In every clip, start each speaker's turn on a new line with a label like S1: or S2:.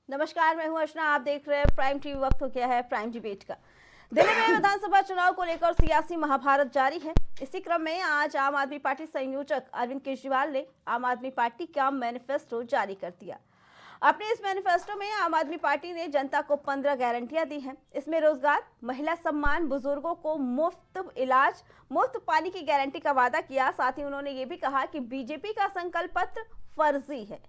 S1: नमस्कार, मैं हूं अर्चना। आप देख रहे हैं प्राइम टीवी। वक्त हो गया है प्राइम डिबेट का। दिल्ली में विधानसभा चुनाव को लेकर सियासी महाभारत जारी है। इसी क्रम में आज आम आदमी पार्टी संयोजक अरविंद केजरीवाल ने आम आदमी पार्टी का मैनिफेस्टो जारी कर दिया। अपने इस मैनिफेस्टो में आम आदमी पार्टी ने जनता को 15 गारंटियां दी हैं। इसमें रोजगार, महिला सम्मान, बुजुर्गों को मुफ्त इलाज, मुफ्त पानी की गारंटी का वादा किया। साथ ही उन्होंने ये भी कहा कि बीजेपी का संकल्प पत्र फर्जी है।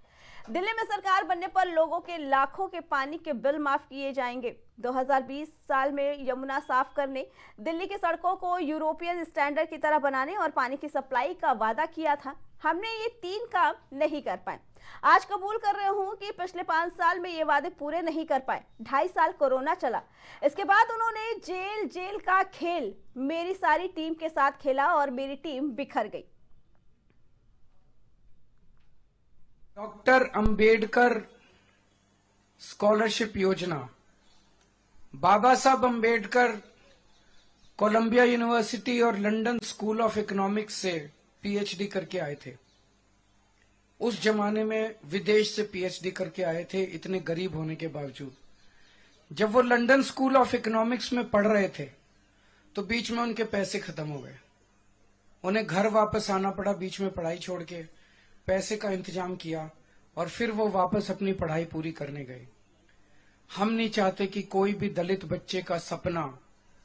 S1: दिल्ली में सरकार बनने पर लोगों के लाखों के पानी के बिल माफ किए जाएंगे। 2020 साल में यमुना साफ करने, दिल्ली की सड़कों को यूरोपियन स्टैंडर्ड की तरह बनाने और पानी की सप्लाई का वादा किया था। हमने ये 3 काम नहीं कर पाए। आज कबूल कर रहे हूं कि पिछले 5 साल में ये वादे पूरे नहीं कर पाए। 2.5 साल कोरोना चला। इसके बाद उन्होंने जेल का खेल मेरी सारी टीम के साथ खेला और मेरी टीम बिखर गई।
S2: डॉक्टर अंबेडकर स्कॉलरशिप योजना, बाबा साहब अंबेडकर कोलंबिया यूनिवर्सिटी और लंदन स्कूल ऑफ इकोनॉमिक्स से पीएचडी करके आए थे। उस जमाने में विदेश से पीएचडी करके आए थे, इतने गरीब होने के बावजूद। जब वो लंदन स्कूल ऑफ इकोनॉमिक्स में पढ़ रहे थे तो बीच में उनके पैसे खत्म हो गए। उन्हें घर वापस आना पड़ा, बीच में पढ़ाई छोड़ के। पैसे का इंतजाम किया और फिर वो वापस अपनी पढ़ाई पूरी करने गए। हम नहीं चाहते कि कोई भी दलित बच्चे का सपना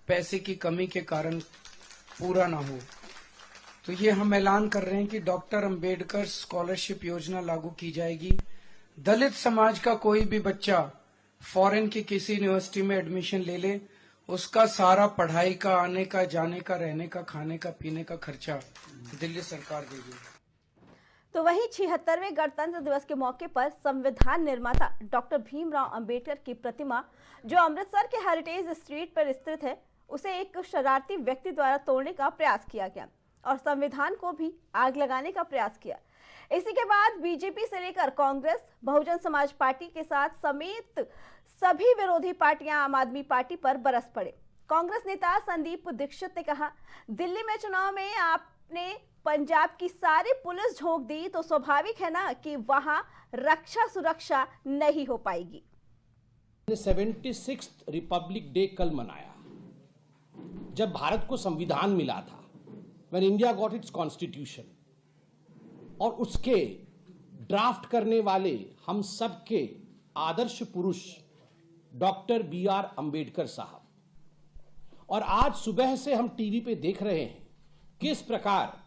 S2: पैसे की कमी के कारण पूरा ना हो। तो ये हम ऐलान कर रहे हैं कि डॉक्टर अंबेडकर स्कॉलरशिप योजना लागू की जाएगी। दलित समाज का कोई भी बच्चा फॉरेन की किसी यूनिवर्सिटी में एडमिशन ले ले, उसका सारा पढ़ाई का, आने का, जाने का, रहने का, खाने का, पीने का खर्चा दिल्ली सरकार देगी।
S1: तो वहीं 76वें गणतंत्र दिवस के मौके पर संविधान निर्माता डॉक्टर भीमराव अंबेडकर की प्रतिमा, जो अमृतसर के हेरिटेज स्ट्रीट पर स्थित है, उसे एक शरारती व्यक्ति द्वारा तोड़ने का प्रयास किया गया और संविधान को भी आग लगाने का प्रयास किया। इसी के बाद बीजेपी से लेकर कांग्रेस, बहुजन समाज पार्टी के साथ समेत सभी विरोधी पार्टियां आम आदमी पार्टी पर बरस पड़े। कांग्रेस नेता संदीप दीक्षित ने कहा, दिल्ली में चुनाव में आपने पंजाब की सारी पुलिस झोंक दी तो स्वाभाविक है ना कि वहां रक्षा सुरक्षा नहीं हो पाएगी।
S3: 76th रिपब्लिक डे कल मनाया, जब भारत को संविधान मिला था, when India got its constitution. और उसके ड्राफ्ट करने वाले हम सब के आदर्श पुरुष डॉक्टर BR अंबेडकर साहब। और आज सुबह से हम टीवी पे देख रहे हैं किस प्रकार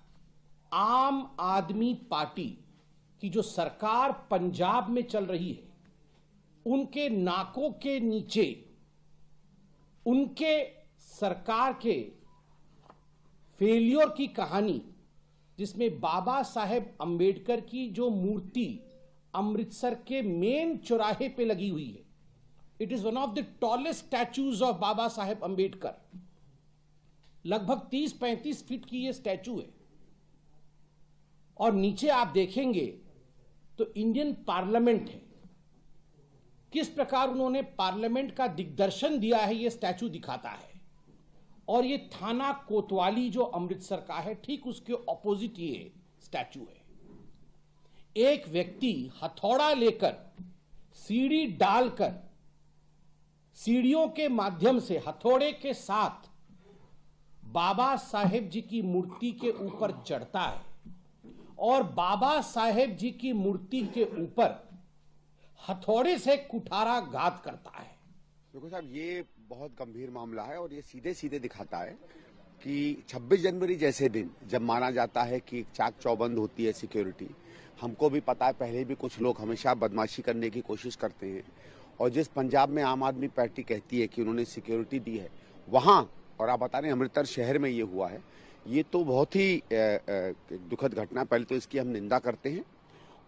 S3: आम आदमी पार्टी की जो सरकार पंजाब में चल रही है, उनके नाकों के नीचे उनके सरकार के फेलियर की कहानी, जिसमें बाबा साहेब अंबेडकर की जो मूर्ति अमृतसर के मेन चौराहे पे लगी हुई है, it is one of the tallest statues of Baba Saheb Ambedkar. लगभग 30-35 फीट की यह स्टैचू है। और नीचे आप देखेंगे तो इंडियन पार्लियामेंट है। किस प्रकार उन्होंने पार्लियामेंट का दिग्दर्शन दिया है, यह स्टैचू दिखाता है। और ये थाना कोतवाली जो अमृतसर का है, ठीक उसके ऑपोजिट ये स्टैचू है। एक व्यक्ति हथौड़ा लेकर, सीढ़ी डालकर, सीढ़ियों के माध्यम से हथौड़े के साथ बाबा साहेब जी की मूर्ति के ऊपर चढ़ता है और बाबा साहेब जी की मूर्ति के ऊपर हथौड़े से कुठारा घात करता है।
S4: देखो साहब, ये बहुत गंभीर मामला है और ये सीधे सीधे दिखाता है कि 26 जनवरी जैसे दिन जब माना जाता है कि चाक चौबंद होती है सिक्योरिटी, हमको भी पता है, पहले भी कुछ लोग हमेशा बदमाशी करने की कोशिश करते हैं। और जिस पंजाब में आम आदमी पार्टी कहती है कि उन्होंने सिक्योरिटी दी है, वहां, और आप बता रहे हैं अमृतसर शहर में ये हुआ है, ये तो बहुत ही दुखद घटना। पहले तो इसकी हम निंदा करते हैं।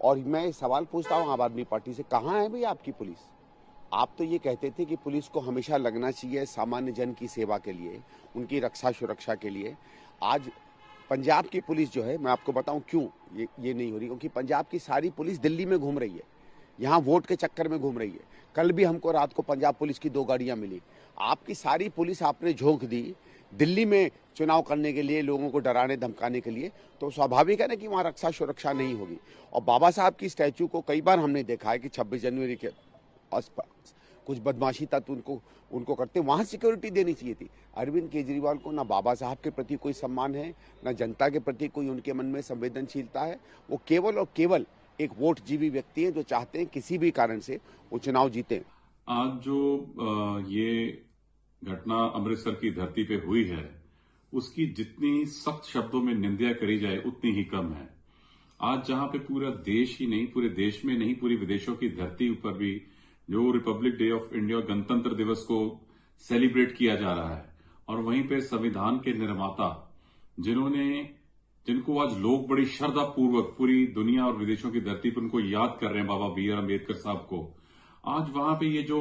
S4: और मैं सवाल पूछता हूं आम आदमी पार्टी से, कहां है भाई आपकी पुलिस? आप तो ये कहते थे कि पुलिस को हमेशा लगना चाहिए सामान्य जन की सेवा के लिए, उनकी रक्षा सुरक्षा के लिए। आज पंजाब की पुलिस जो है, मैं आपको बताऊं क्यों ये नहीं हो रही, क्योंकि पंजाब की सारी पुलिस दिल्ली में घूम रही है, यहाँ वोट के चक्कर में घूम रही है। कल भी हमको रात को पंजाब पुलिस की 2 गाड़ियां मिली। आपकी सारी पुलिस आपने झोंक दी दिल्ली में चुनाव करने के लिए, लोगों को डराने धमकाने के लिए। तो स्वाभाविक है ना कि वहाँ रक्षा सुरक्षा नहीं होगी। और बाबा साहब की स्टैचू को कई बार हमने देखा है कि 26 जनवरी के कुछ बदमाशी तत्व उनको करते, वहां सिक्योरिटी देनी चाहिए थी। अरविंद केजरीवाल को ना बाबा साहब के प्रति कोई सम्मान है, ना जनता के प्रति कोई उनके मन में संवेदनशीलता है। वो केवल और केवल एक वोट जीवी व्यक्ति हैं जो चाहते हैं किसी भी कारण से वो चुनाव जीते।
S5: आज जो ये घटना अमृतसर की धरती पे हुई है, उसकी जितनी सख्त शब्दों में निंदा करी जाए उतनी ही कम है। आज जहां पे पूरा देश ही नहीं, पूरे देश में नहीं, पूरी विदेशों की धरती ऊपर भी जो रिपब्लिक डे ऑफ इंडिया, गणतंत्र दिवस को सेलिब्रेट किया जा रहा है, और वहीं पे संविधान के निर्माता जिनको आज लोग बड़ी श्रद्धा पूर्वक पूरी दुनिया और विदेशों की धरती पर उनको याद कर रहे हैं, बाबा बी आर अम्बेडकर साहब को, आज वहां पे ये जो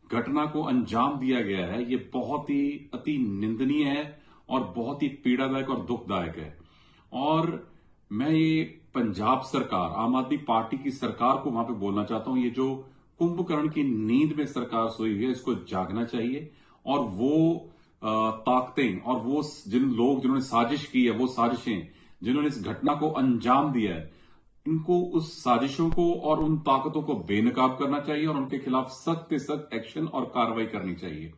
S5: घटना को अंजाम दिया गया है, ये बहुत ही अति निंदनीय है और बहुत ही पीड़ादायक और दुखदायक है। और मैं ये पंजाब सरकार, आम आदमी पार्टी की सरकार को वहां पे बोलना चाहता हूं, ये जो कुंभकर्ण की नींद में सरकार सोई हुई है, इसको जागना चाहिए। और वो ताकतें और वो जिन्होंने साजिश की है, वो साजिशें जिन्होंने इस घटना को अंजाम दिया है, इनको उस साजिशों को और उन ताकतों को बेनकाब करना चाहिए और उनके खिलाफ सख्त से सख्त एक्शन और कार्रवाई करनी चाहिए।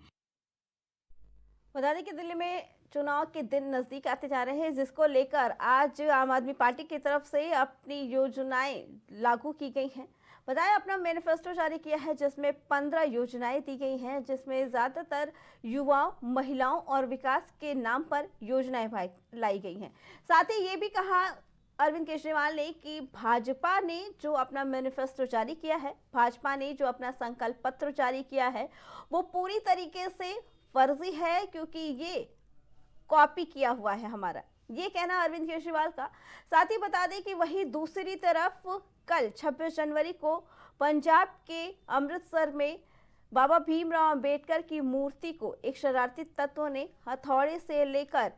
S1: बता दें कि दिल्ली में चुनाव के दिन नजदीक आते जा रहे हैं, जिसको लेकर आज आम आदमी पार्टी की तरफ से अपनी योजनाएं लागू की गई हैं। बताया अपना मैनिफेस्टो जारी किया है, जिसमें 15 योजनाएं दी गई हैं, जिसमें ज्यादातर युवाओं, महिलाओं और विकास के नाम पर योजनाएं लाई गई हैं। साथ ही ये भी कहा अरविंद केजरीवाल ने कि भाजपा ने जो अपना मैनिफेस्टो जारी किया है, भाजपा ने जो अपना संकल्प पत्र जारी किया है, वो पूरी तरीके से फर्जी है, क्योंकि ये कॉपी किया हुआ है हमारा, ये कहना अरविंद केजरीवाल का। साथ ही बता दें कि वहीं दूसरी तरफ कल 26 जनवरी को पंजाब के अमृतसर में बाबा भीमराव अंबेडकर की मूर्ति को एक शरारती तत्वों ने हथौड़े से लेकर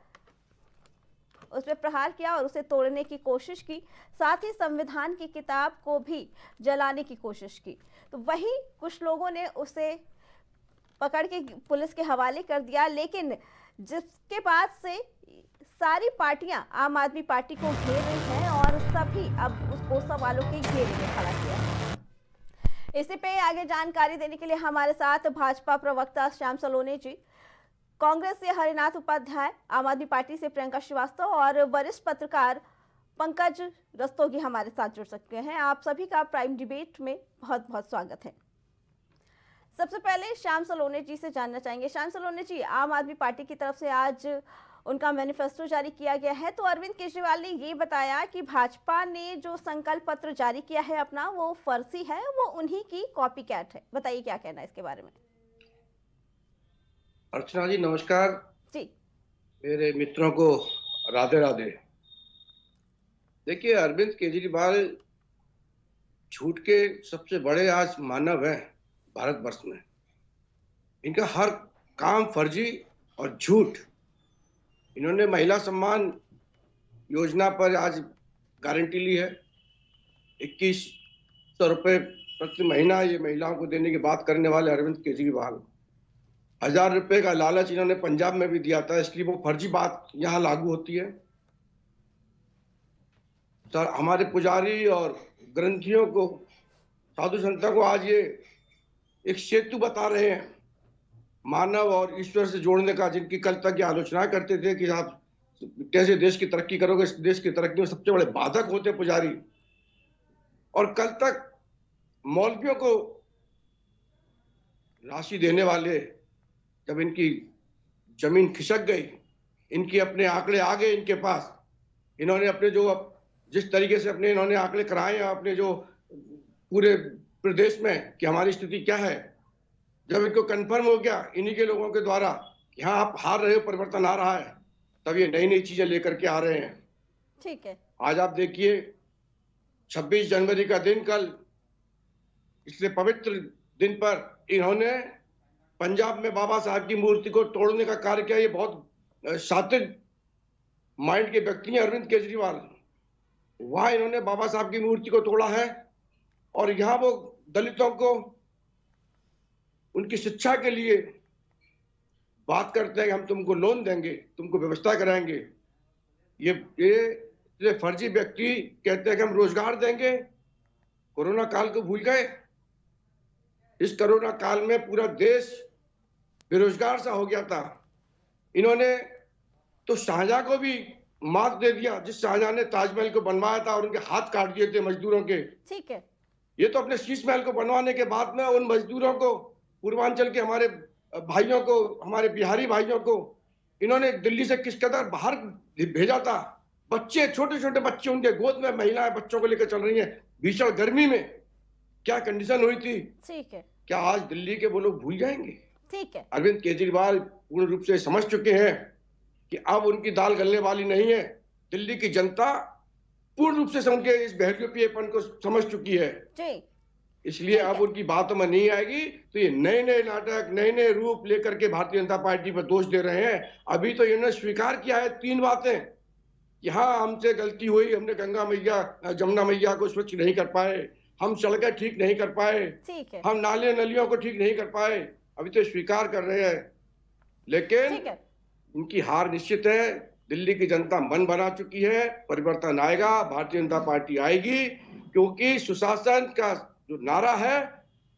S1: उस पर प्रहार किया और उसे तोड़ने की कोशिश की। साथ ही संविधान की किताब को भी जलाने की कोशिश की। तो वहीं कुछ लोगों ने उसे पकड़ के पुलिस के हवाले कर दिया, लेकिन जिसके बाद से सारी पार्टियां आम आदमी पार्टी को घेर रही हैं और सभी अब उसको सवालों के घेरे में खड़ा किया है। इसी पे आगे जानकारी देने के लिए हमारे साथ भाजपा प्रवक्ता श्याम सलोने जी, कांग्रेस से हरिनाथ उपाध्याय, आम आदमी पार्टी से प्रियंका श्रीवास्तव और वरिष्ठ पत्रकार पंकज रस्तोगी हमारे साथ जुड़ सकते हैं। आप सभी का प्राइम डिबेट में बहुत बहुत स्वागत है। सबसे पहले श्याम सलोने जी से जानना चाहेंगे। श्याम सलोने जी, आम आदमी पार्टी की तरफ से आज उनका मैनिफेस्टो जारी किया गया है, तो अरविंद केजरीवाल ने ये बताया कि भाजपा ने जो संकल्प पत्र जारी किया है अपना, वो फर्जी है, वो उन्हीं की कॉपी कैट है। बताइए क्या कहना है इसके बारे में।
S6: अर्चना जी नमस्कार
S1: जी।
S6: मेरे मित्रों को राधे राधे। देखिए, अरविंद केजरीवाल झूठ के सबसे बड़े आज मानव हैं भारतवर्ष में। इनका हर काम फर्जी और झूठ। इन्होंने महिला सम्मान योजना पर आज गारंटी ली है, 2100 रुपये प्रति महीना ये महिलाओं को देने की बात करने वाले अरविंद केजरीवाल। 1000 रुपये का लालच इन्होंने पंजाब में भी दिया था, इसलिए वो फर्जी बात यहाँ लागू होती है। सर, हमारे पुजारी और ग्रंथियों को, साधु संतों को आज ये एक सेतु बता रहे हैं मानव और ईश्वर से जोड़ने का, जिनकी कल तक ये आलोचना करते थे कि आप कैसे देश की तरक्की करोगे, इस देश की तरक्की में सबसे बड़े बाधक होते पुजारी। और कल तक मौलवियों को राशि देने वाले, जब इनकी जमीन खिसक गई, इनकी अपने आंकड़े आ गए इनके पास, इन्होंने अपने जो जिस तरीके से अपने इन्होंने आंकड़े कराए हैं अपने जो पूरे प्रदेश में कि हमारी स्थिति क्या है, जब इनको कंफर्म हो गया इन्हीं के लोगों के द्वारा यहाँ आप हार रहे हो, परिवर्तन आ रहा है, तब ये नई नई चीजें लेकर के आ रहे हैं।
S1: ठीक है,
S6: आज आप देखिए 26 जनवरी का दिन, कल इसलिए पवित्र दिन पर इन्होंने पंजाब में बाबा साहब की मूर्ति को तोड़ने का कार्य किया। ये बहुत सात्विक माइंड के व्यक्ति हैं अरविंद केजरीवाल। वहां इन्होंने बाबा साहब की मूर्ति को तोड़ा है और यहाँ वो दलितों को उनकी शिक्षा के लिए बात करते हैं कि हम तुमको लोन देंगे, तुमको व्यवस्था कराएंगे। ये फर्जी व्यक्ति कहते हैं कि हम रोजगार देंगे। कोरोना काल को भूल गए। इस कोरोना काल में पूरा देश बेरोजगार सा हो गया था। इन्होंने तो शाहजहां को भी मात दे दिया, जिस शाहजहां ने ताजमहल को बनवाया था और उनके हाथ काट दिए थे मजदूरों के।
S1: ठीक है।
S6: ये तो अपने शीश महल को बनवाने के बाद में उन मजदूरों को, पूर्वांचल के हमारे भाइयों को, हमारे बिहारी भाइयों को इन्होंने दिल्ली से किस कदर बाहर भेजा था। बच्चे, छोटे छोटे बच्चे, उनके गोद में महिलाएं बच्चों को लेकर चल रही हैं भीषण गर्मी में। क्या कंडीशन हुई थी।
S1: ठीक है।
S6: क्या आज दिल्ली के वो लोग भूल जाएंगे?
S1: ठीक है।
S6: अरविंद केजरीवाल पूर्ण रूप से समझ चुके हैं कि अब उनकी दाल गलने वाली नहीं है। दिल्ली की जनता पूर्ण रूप से उनके इस बहरगपियेपन को समझ चुकी है।
S1: जी।
S6: इसलिए अब उनकी बातों में नहीं आएगी। तो ये नए नए नाटक, नए नए रूप लेकर के भारतीय जनता पार्टी पर दोष दे रहे हैं। अभी तो इन्होंने स्वीकार किया है 3 बातें कि हाँ, हमसे गलती हुई, हमने गंगा मैया, जमुना मैया को स्वच्छ नहीं कर पाए, हम सड़कें ठीक नहीं कर पाए,
S1: ठीक है।
S6: हम नाले नलियों को ठीक नहीं कर पाए। अभी तो स्वीकार कर रहे हैं, लेकिन
S1: ठीक है।
S6: उनकी हार निश्चित है। दिल्ली की जनता मन बना चुकी है, परिवर्तन आएगा, भारतीय जनता पार्टी आएगी, क्योंकि सुशासन का जो नारा है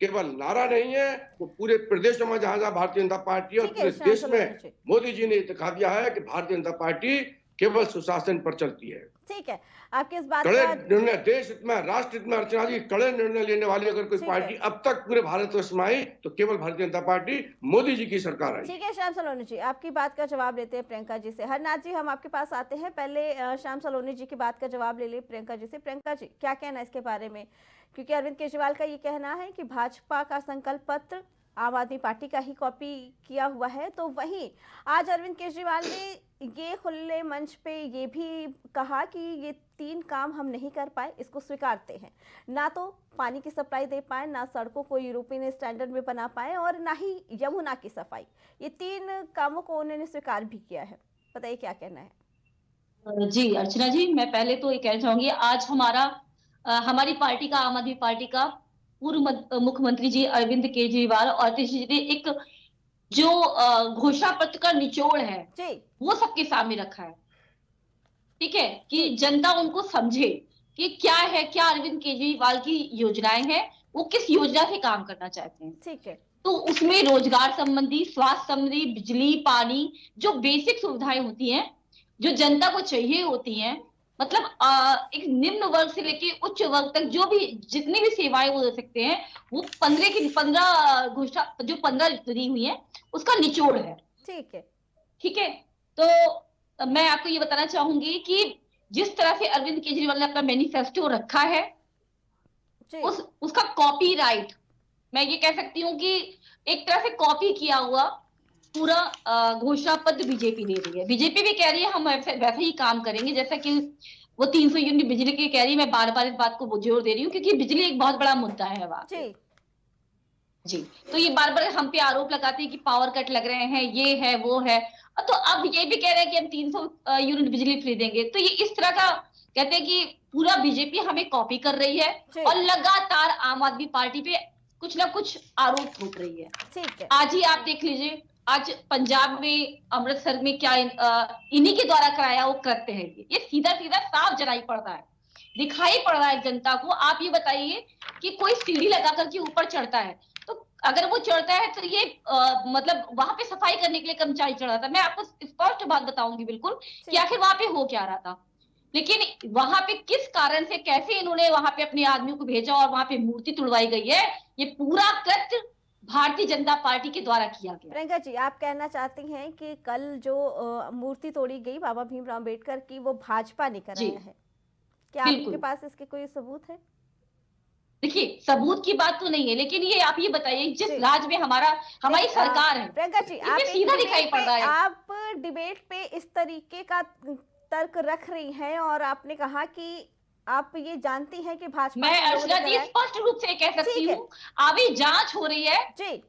S6: केवल नारा नहीं है, वो पूरे प्रदेशों में जहां जहां भारतीय जनता पार्टी और
S1: ठीक है,
S6: पूरे देश
S1: शांत
S6: में
S1: होना चाहिए।
S6: मोदी जी ने दिखा दिया है कि भारतीय जनता पार्टी केवल सुशासन पर चलती है।
S1: ठीक है, आपकी इस बात
S6: कड़े
S1: का
S6: निर्णय, देश हित में, राष्ट्र हित में, अर्चना जी, कड़े निर्णय लेने वाली अगर कोई
S1: ठीक
S6: पार्टी
S1: है।
S6: अब तक पूरे भारतवर्ष में आई तो केवल भारतीय जनता पार्टी, मोदी जी की सरकार आई।
S1: ठीक है। श्याम सलोनी जी, आपकी बात का जवाब लेते हैं प्रियंका जी से। हरनाथ जी, हम आपके पास आते हैं। पहले श्याम सलोनी जी की बात का जवाब ले ले प्रियंका जी से। प्रियंका जी, क्या कहना है इसके बारे में? क्योंकि अरविंद केजरीवाल का ये कहना है कि भाजपा का संकल्प पत्र आम आदमी पार्टी का ही कॉपी किया हुआ है, तो वहीं आज अरविंद केजरीवाल ने ये खुले मंच पे ये भी कहा कि ये 3 काम हम नहीं कर पाए, इसको स्वीकारते हैं। ना तो पानी की सप्लाई दे पाए, ना सड़कों को यूरोपियन स्टैंडर्ड में बना पाए, और ना ही यमुना की सफाई। ये 3 कामों को उन्होंने स्वीकार भी किया है। बताइए क्या कहना है?
S7: जी अर्चना जी, मैं पहले तो ये कहना चाहूंगी, आज हमारी पार्टी का, आम आदमी पार्टी का पूर्व मुख्यमंत्री जी अरविंद केजरीवाल और अतीश जी ने एक जो घोषणा पत्र का निचोड़ है
S1: जी।
S7: वो सबके सामने रखा है। ठीक है, कि जनता उनको समझे कि क्या है, क्या अरविंद केजरीवाल की योजनाएं हैं, वो किस योजना से काम करना चाहते हैं।
S1: ठीक है।
S7: तो उसमें रोजगार संबंधी, स्वास्थ्य संबंधी, बिजली, पानी, जो बेसिक सुविधाएं होती हैं, जो जनता को चाहिए होती हैं, मतलब एक निम्न वर्ग से लेके उच्च वर्ग तक जो भी जितनी भी सेवाएं वो दे सकते हैं, वो 15 घोषणा जो 15 दी हुई है उसका निचोड़ है।
S1: ठीक है।
S7: ठीक है, तो मैं आपको ये बताना चाहूंगी कि जिस तरह से अरविंद केजरीवाल ने अपना मैनिफेस्टो रखा है, उसका कॉपीराइट, मैं ये कह सकती हूँ कि एक तरह से कॉपी किया हुआ पूरा घोषणा पत्र बीजेपी दे रही है। बीजेपी भी कह रही है हम वैसे ही काम करेंगे, जैसा कि वो 300 यूनिट बिजली की कह रही है। मैं बार बार इस बात को जोर दे रही हूँ क्योंकि बिजली एक बहुत बड़ा मुद्दा है वहां पे। जी, तो ये बार बार हम पे आरोप लगाते हैं कि पावर कट लग रहे हैं, ये है वो है, तो अब ये भी कह रहे हैं कि हम 300 यूनिट बिजली फ्री देंगे। तो ये इस तरह का कहते हैं कि पूरा बीजेपी हमें कॉपी कर रही है और लगातार आम आदमी पार्टी पे कुछ ना कुछ आरोप ठोक रही है।
S1: ठीक है।
S7: आज ही आप देख लीजिए, आज पंजाब में, अमृतसर में क्या इन्हीं के द्वारा कराया वो करते हैं। ये सीधा सीधा साफ जनाई पड़ रहा है, दिखाई पड़ रहा है जनता को। आप ये बताइए कि कोई सीढ़ी लगा करके ऊपर चढ़ता है, तो अगर वो चढ़ता है तो ये मतलब वहां पे सफाई करने के लिए कर्मचारी चढ़ रहा था। मैं आपको स्पष्ट बात बताऊंगी बिल्कुल कि आखिर वहां पे हो क्या रहा था। लेकिन वहां पे किस कारण से, कैसे इन्होंने वहां पे अपने आदमियों को भेजा और वहां पे मूर्ति तुड़वाई गई है, ये पूरा कृत्य भारतीय जनता पार्टी के द्वारा किया गया।
S1: प्रियंका जी, आप कहना चाहती हैं कि कल जो मूर्ति तोड़ी गई बाबा भीमराव अम्बेडकर की, वो भाजपा ने कराया है। क्या आपके पास इसके कोई सबूत है?
S7: देखिए, सबूत की बात तो नहीं है, लेकिन ये आप ये बताइए, जिस राज्य में हमारी सरकार है,
S1: प्रियंका जी, आप
S7: सीधा दिखाई पड़ रहा है।
S1: आप डिबेट पे इस तरीके का तर्क रख रही हैं और आपने कहा कि आप ये जानती हैं कि भाजपा,
S7: मैं अर्चना जी स्पष्ट रूप से कह सकती हूँ, अभी जांच हो रही है
S1: जी,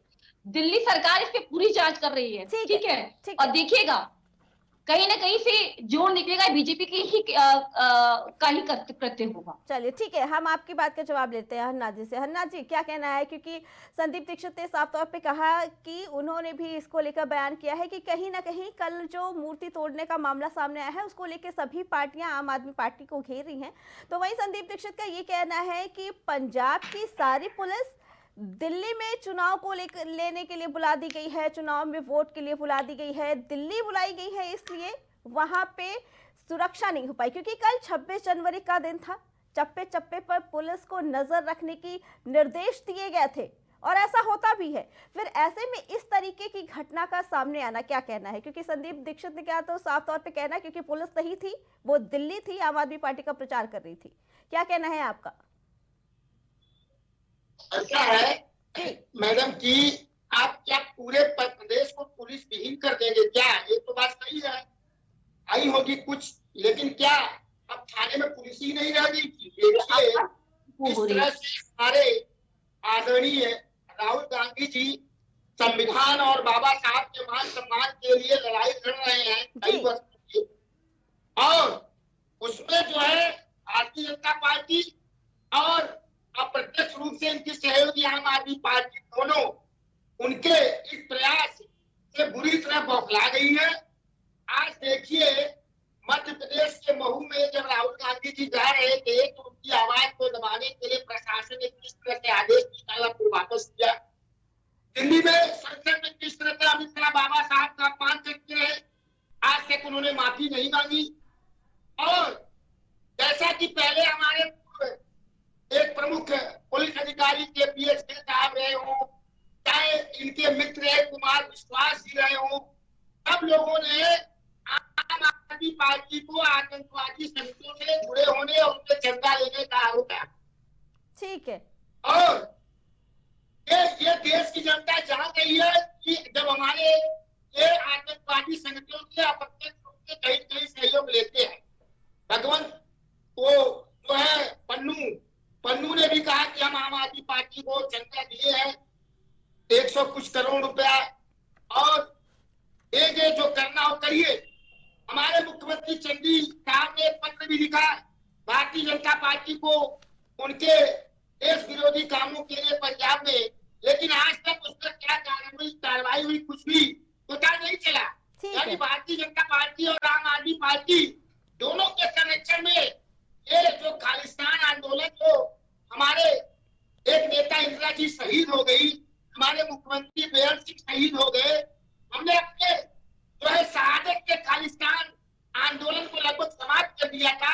S7: दिल्ली सरकार इस पे पूरी जांच कर रही है। ठीक है, और देखिएगा कहीं ना कहीं से जोड़ निकलेगा, बीजेपी की ही का ही कृत्य होगा।
S1: चलिए ठीक है, हम आपकी बात का जवाब लेते हैं हरनाथ जी से। हरनाथ जी, क्या कहना है? क्योंकि संदीप दीक्षित ने साफ तौर पे कहा कि उन्होंने भी इसको लेकर बयान किया है कि कहीं ना कहीं कल जो मूर्ति तोड़ने का मामला सामने आया है, उसको लेकर सभी पार्टियां आम आदमी पार्टी को घेर रही हैं। तो वहीं संदीप दीक्षित का ये कहना है कि पंजाब की सारी पुलिस दिल्ली में चुनाव को लेने के लिए बुला दी गई है, चुनाव में वोट के लिए बुला दी गई है। दिल्ली बुलाई गई है इसलिए वहां पे सुरक्षा नहीं हो पाई, क्योंकि कल 26 जनवरी का दिन था। चप्पे चप्पे पर पुलिस को नजर रखने की निर्देश दिए गए थे और ऐसा होता भी है। फिर ऐसे में इस तरीके की घटना का सामने आना, क्या कहना है? क्योंकि संदीप दीक्षित ने क्या तो साफ तौर पे कहना है, क्योंकि पुलिस नहीं थी, वो दिल्ली थी, आम आदमी पार्टी का प्रचार कर रही थी। क्या कहना है आपका?
S8: ऐसा है मैडम कि आप क्या पूरे प्रदेश को पुलिस विहीन कर देंगे क्या? ये तो बात सही है, आई होगी कुछ, लेकिन क्या अब थाने में पुलिस ही नहीं रहेगी? देखिए इस तरह से हमारे आदरणीय राहुल गांधी जी संविधान और बाबा साहब के मान सम्मान के लिए लड़ाई लड़ रहे हैं कई वर्ष से, और उसमें जो है भारतीय जनता पार्टी और अप्रत्यक्ष रूप से इनकी सहयोगी आम आदमी पार्टी दोनों उनके इस प्रयास से बुरी तरह बौखला गई है। आज देखिए मध्य प्रदेश के महू में जब राहुल गांधी जी जा रहे थे तो उनकी आवाज को दबाने के लिए प्रशासन ने किस तरह से आदेश निकाला, फिर वापस किया। दिल्ली में संसद में किस तरह से अमित शाह बाबा साहब का अपमान करते रहे, आज तक उन्होंने माफी नहीं मांगी। और जैसा कि पहले हमारे एक प्रमुख पुलिस अधिकारी KPS साहब रहे हो, चाहे इनके मित्र कुमार विश्वास जी रहे हो, सब लोगों ने आम आदमी पार्टी को आतंकवादी संगठनों से जुड़े होने और उनसे चंदा लेने का आरोप है।
S1: ठीक है।
S8: और ये देश की जनता जान रही है कि जब हमारे ये आतंकवादी संगठनों से अप्रत्यक्ष रूप से कहीं कहीं सहयोग लेते हैं। भगवंत वो जो है पन्नू ने भी कहा कि हम आम आदमी पार्टी को चंदा दिए हैं 100 कुछ करोड़ रुपया, और ये जो करना हो करिए। हमारे मुख्यमंत्री चंडी साहब ने एक पत्र भी लिखा भारतीय जनता पार्टी को उनके देश विरोधी कामों के लिए पंजाब में, लेकिन आज तक उस पर क्या कार्रवाई हुई कुछ भी पता नहीं चला। यानी भारतीय जनता पार्टी और आम आदमी पार्टी दोनों के संरक्षण में ये जो खालिस्तान आंदोलन जो हमारे एक नेता इंदिरा जी शहीद हो गई, हमारे मुख्यमंत्री बेअर सिंह शहीद हो गए, हमने अपने जो है शहादत के खालिस्तान आंदोलन को लगभग समाप्त कर दिया था।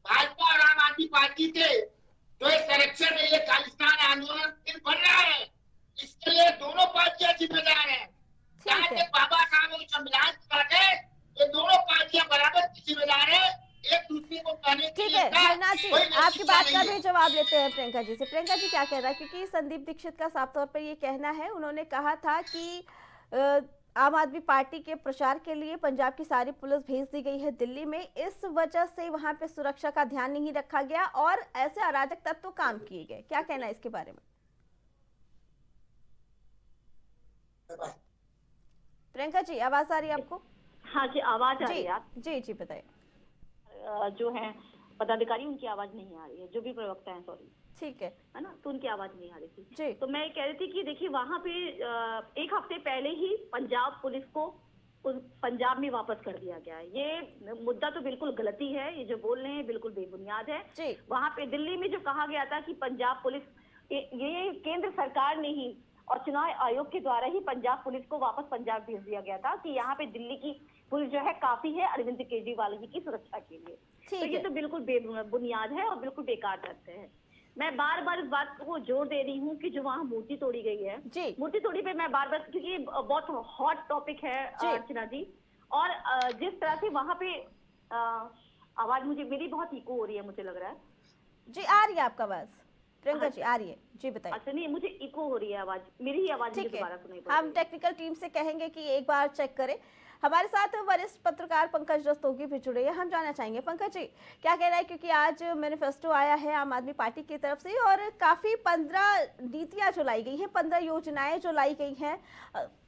S8: भाजपा और आम आदमी पार्टी के जो है संरक्षण में ये खालिस्तान आंदोलन फिर बढ़ रहा है, इसके लिए दोनों पार्टियां जिम्मेदार है। जहाँ तक बाबा साहब और संविधान की बात है, ये दोनों पार्टियां बराबर की जिम्मेदार है। एक दूसरे को कहने के
S1: ठीक
S8: लिए
S1: है हरनाथ जी, आपकी बात का भी जवाब लेते हैं प्रियंका जी से। प्रियंका जी क्या कह रहा है? क्योंकि संदीप दीक्षित का साफ तौर पर ये कहना है, उन्होंने कहा था कि आम आदमी पार्टी के प्रचार के लिए पंजाब की सारी पुलिस भेज दी गई है दिल्ली में, इस वजह से वहां पे सुरक्षा का ध्यान नहीं रखा गया और ऐसे अराजक तत्व काम किए गए। क्या कहना है इसके बारे में? प्रियंका जी आवाज आ रही है आपको?
S9: हाँ जी आवाज आ रही है।
S1: जी जी बताइए।
S9: जो है पदाधिकारी उनकी आवाज नहीं आ रही है, जो भी प्रवक्ता है, सॉरी,
S1: ठीक है
S9: ना, तो उनकी आवाज नहीं आ रही थी
S1: जी।
S9: तो मैं कह रही थी कि देखिए वहां पे एक हफ्ते पहले ही पंजाब पुलिस को पंजाब में वापस कर दिया गया है। ये मुद्दा तो बिल्कुल गलती है, ये जो बोल रहे हैं बिल्कुल बेबुनियाद है जी। वहां पे दिल्ली में जो कहा गया था कि पंजाब पुलिस, ये केंद्र सरकार ने ही और चुनाव आयोग के द्वारा ही पंजाब पुलिस को वापस पंजाब भेज दिया गया था कि यहाँ पे दिल्ली की पुलिस जो है काफी है अरविंद केजरीवाल जी की सुरक्षा के लिए। तो ये तो बिल्कुल बेबुनियाद है और बिल्कुल बेकार तथ्य है। मैं बार बार इस बात को जोर दे रही हूँ कि जो वहाँ मूर्ति तोड़ी गई है, मूर्ति तोड़ी पे मैं बार बार, क्योंकि बहुत हॉट टॉपिक है अर्चना जी, और जिस तरह से वहाँ पे आवाज मुझे मेरी बहुत इको हो रही है, मुझे लग रहा है
S1: जी। आ रही है आपका आवाज प्रियंका जी? आ रही है जी, बताइए।
S9: अच्छा नहीं, मुझे इको हो रही है आवाज, मेरी ही आवाज मुझे दोबारा सुनाई पड़ रही है।
S1: हम टेक्निकल टीम से कहेंगे कि एक बार चेक करें। हमारे साथ वरिष्ठ पत्रकार पंकज रस्तोगी भी जुड़े हैं, हम जानना चाहेंगे पंकज जी क्या कहना है, क्योंकि आज मैनिफेस्टो आया है आम आदमी पार्टी की तरफ से और काफ़ी 15 नीतियां जो लाई गई हैं, 15 योजनाएं जो लाई गई हैं,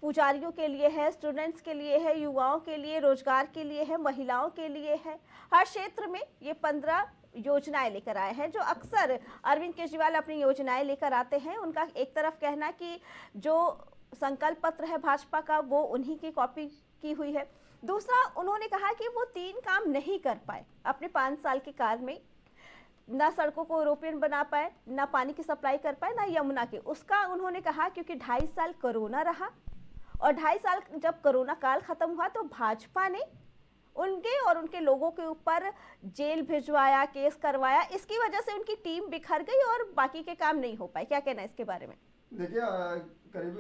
S1: पुजारियों के लिए है, स्टूडेंट्स के लिए है, युवाओं के लिए, रोजगार के लिए है, महिलाओं के लिए है, हर क्षेत्र में ये 15 योजनाएं लेकर आए हैं। जो अक्सर अरविंद केजरीवाल अपनी योजनाएं लेकर आते हैं, उनका एक तरफ कहना कि जो संकल्प पत्र है भाजपा का वो उन्हीं की कॉपी की हुई है, दूसरा उन्होंने कहा कि वो 3 काम नहीं कर पाए अपने 5 साल के काल में। ना सड़कों को यूरोपियन बना पाए, ना पानी की सप्लाई कर पाए, ना यमुना के। उसका उन्होंने कहा क्योंकि 2.5 साल कोरोना रहा और 2.5 साल जब कोरोना काल खत्म हुआ तो भाजपा ने उनके और उनके लोगों के ऊपर जेल भिजवाया, केस करवाया। इसकी वजह से उनकी टीम बिखर गई और बाकी के काम नहीं हो पाए। क्या कहना है इसके बारे में?
S10: देखिए, करीब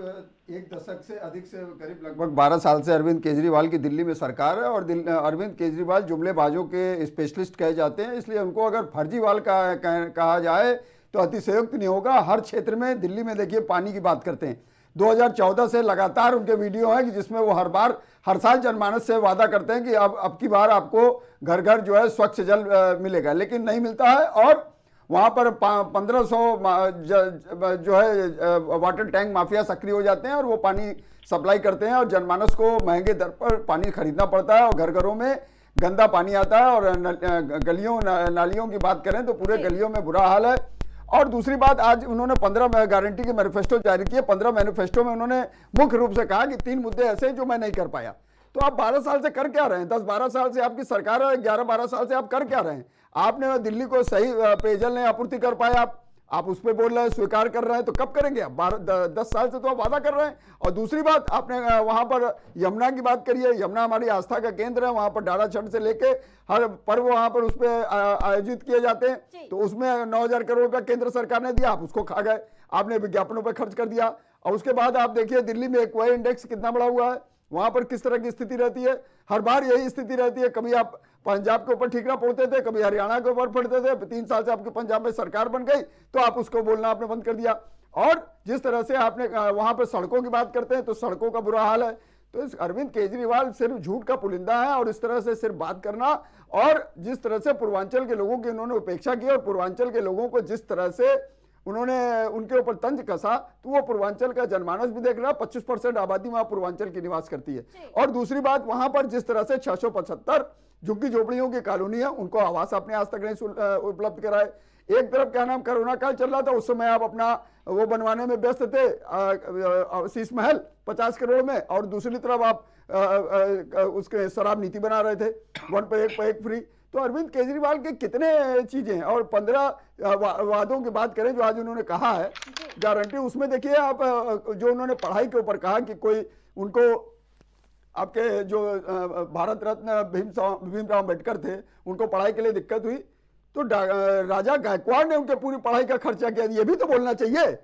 S10: एक दशक से अधिक से करीब लगभग 12 साल से अरविंद केजरीवाल की दिल्ली में सरकार है और अरविंद केजरीवाल जुमलेबाजों के स्पेशलिस्ट कहे जाते हैं, इसलिए उनको अगर फर्जीवाल कहा जाए तो अतिशयोक्ति नहीं होगा। हर क्षेत्र में दिल्ली में देखिए पानी की बात करते हैं। 2014 से लगातार उनके वीडियो हैं कि जिसमें वो हर साल जनमानस से वादा करते हैं कि अब की बार आपको घर घर जो है स्वच्छ जल मिलेगा, लेकिन नहीं मिलता है। और वहाँ पर 1500 जो है वाटर टैंक माफिया सक्रिय हो जाते हैं और वो पानी सप्लाई करते हैं और जनमानस को महंगे दर पर पानी खरीदना पड़ता है और घर घरों में गंदा पानी आता है। और गलियों नालियों की बात करें तो पूरे गलियों में बुरा हाल है। और दूसरी बात, आज उन्होंने 15 गारंटी के मैनिफेस्टो जारी किए। 15 मैनिफेस्टो में उन्होंने मुख्य रूप से कहा कि 3 मुद्दे ऐसे हैं जो मैं नहीं कर पाया। तो आप 12 साल से कर क्या रहे हैं? 10-12 साल से आपकी सरकार है, 11-12 साल से आप कर क्या रहे हैं? आपने दिल्ली को सही पेयजल नहीं आपूर्ति कर पाया, आप उस पर बोल रहे हैं, स्वीकार कर रहे हैं, तो कब करेंगे आप? 10 साल से तो आप वादा कर रहे हैं। और दूसरी बात, आपने वहां पर यमुना की बात करिए। यमुना हमारी आस्था का केंद्र है, वहां पर डाला छठ से लेके हर पर्व वहां पर उस पर आयोजित किए जाते हैं। तो उसमें 9,000 करोड़ रुपया केंद्र सरकार ने दिया, आप उसको खा गए, आपने विज्ञापनों पर खर्च कर दिया। और उसके बाद आप देखिए दिल्ली में एक्वाई इंडेक्स कितना बड़ा हुआ है, वहां पर किस तरह की स्थिति रहती है। हर बार यही स्थिति रहती है, कभी आप पंजाब के ऊपर ठीक ना पड़ते थे, कभी हरियाणा के ऊपर पड़ते थे। 3 साल से आपके पंजाब में सरकार बन गई तो आप उसको बोलना आपने बंद कर दिया। और जिस तरह से आपने वहां पर सड़कों की बात करते हैं तो सड़कों का बुरा हाल है। तो इस अरविंद केजरीवाल सिर्फ झूठ का पुलिंदा है और इस तरह से सिर्फ बात करना, और जिस तरह से पूर्वांचल के लोगों की उन्होंने उपेक्षा की और पूर्वांचल के लोगों को जिस तरह से उन्होंने उनके ऊपर तंज कसा, तो वो पूर्वांचल का जनमानस भी देख रहा है। 25% आबादी वहां पूर्वांचल की निवास करती है। और दूसरी बात, वहां पर जिस तरह से 675 झुग्गी झोपड़ियों की कॉलोनी है, उनको आवास आपने आज तक नहीं उपलब्ध कराए। एक तरफ क्या नाम कोरोना काल चल रहा था, उस समय आप अपना वो बनवाने में व्यस्त थे, शीश महल 50 करोड़ में, और दूसरी तरफ आप उसके शराब नीति बना रहे थे, 1 पे 1 फ्री। तो अरविंद केजरीवाल के कितने चीजें हैं। और 15 वादों की बात करें जो आज उन्होंने कहा है गारंटी, उसमें देखिए आप जो उन्होंने पढ़ाई के ऊपर कहा कि कोई उनको आपके जो भारत रत्न भीमराव अम्बेडकर थे, उनको पढ़ाई के लिए दिक्कत हुई तो राजा गायकवाड़ ने उनके पूरी पढ़ाई का खर्चा किया। ये भी तो बोलना चाहिए।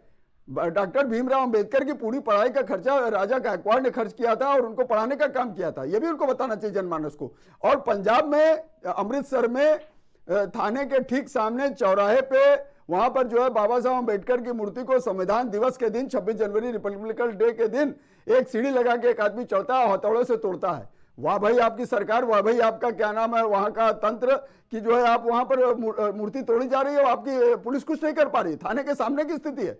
S10: डॉक्टर भीमराव अंबेडकर की पूरी पढ़ाई का खर्चा राजा गायकवाड़ ने खर्च किया था और उनको पढ़ाने का काम किया था। ये भी उनको बताना चाहिए जनमानस को। और पंजाब में अमृतसर में थाने के ठीक सामने चौराहे पे वहां पर जो है बाबा साहब अंबेडकर की मूर्ति को संविधान दिवस के दिन 26 जनवरी रिपब्लिकन डे के दिन एक सीढ़ी लगा के एक आदमी चढ़ता है, हथौड़े से तोड़ता है। वाह भाई आपकी सरकार, वाह भाई आपका क्या नाम है वहां का तंत्र कि जो है आप वहां पर मूर्ति तोड़ी जा रही है, आपकी पुलिस कुछ नहीं कर पा रही। थाने के सामने की स्थिति है।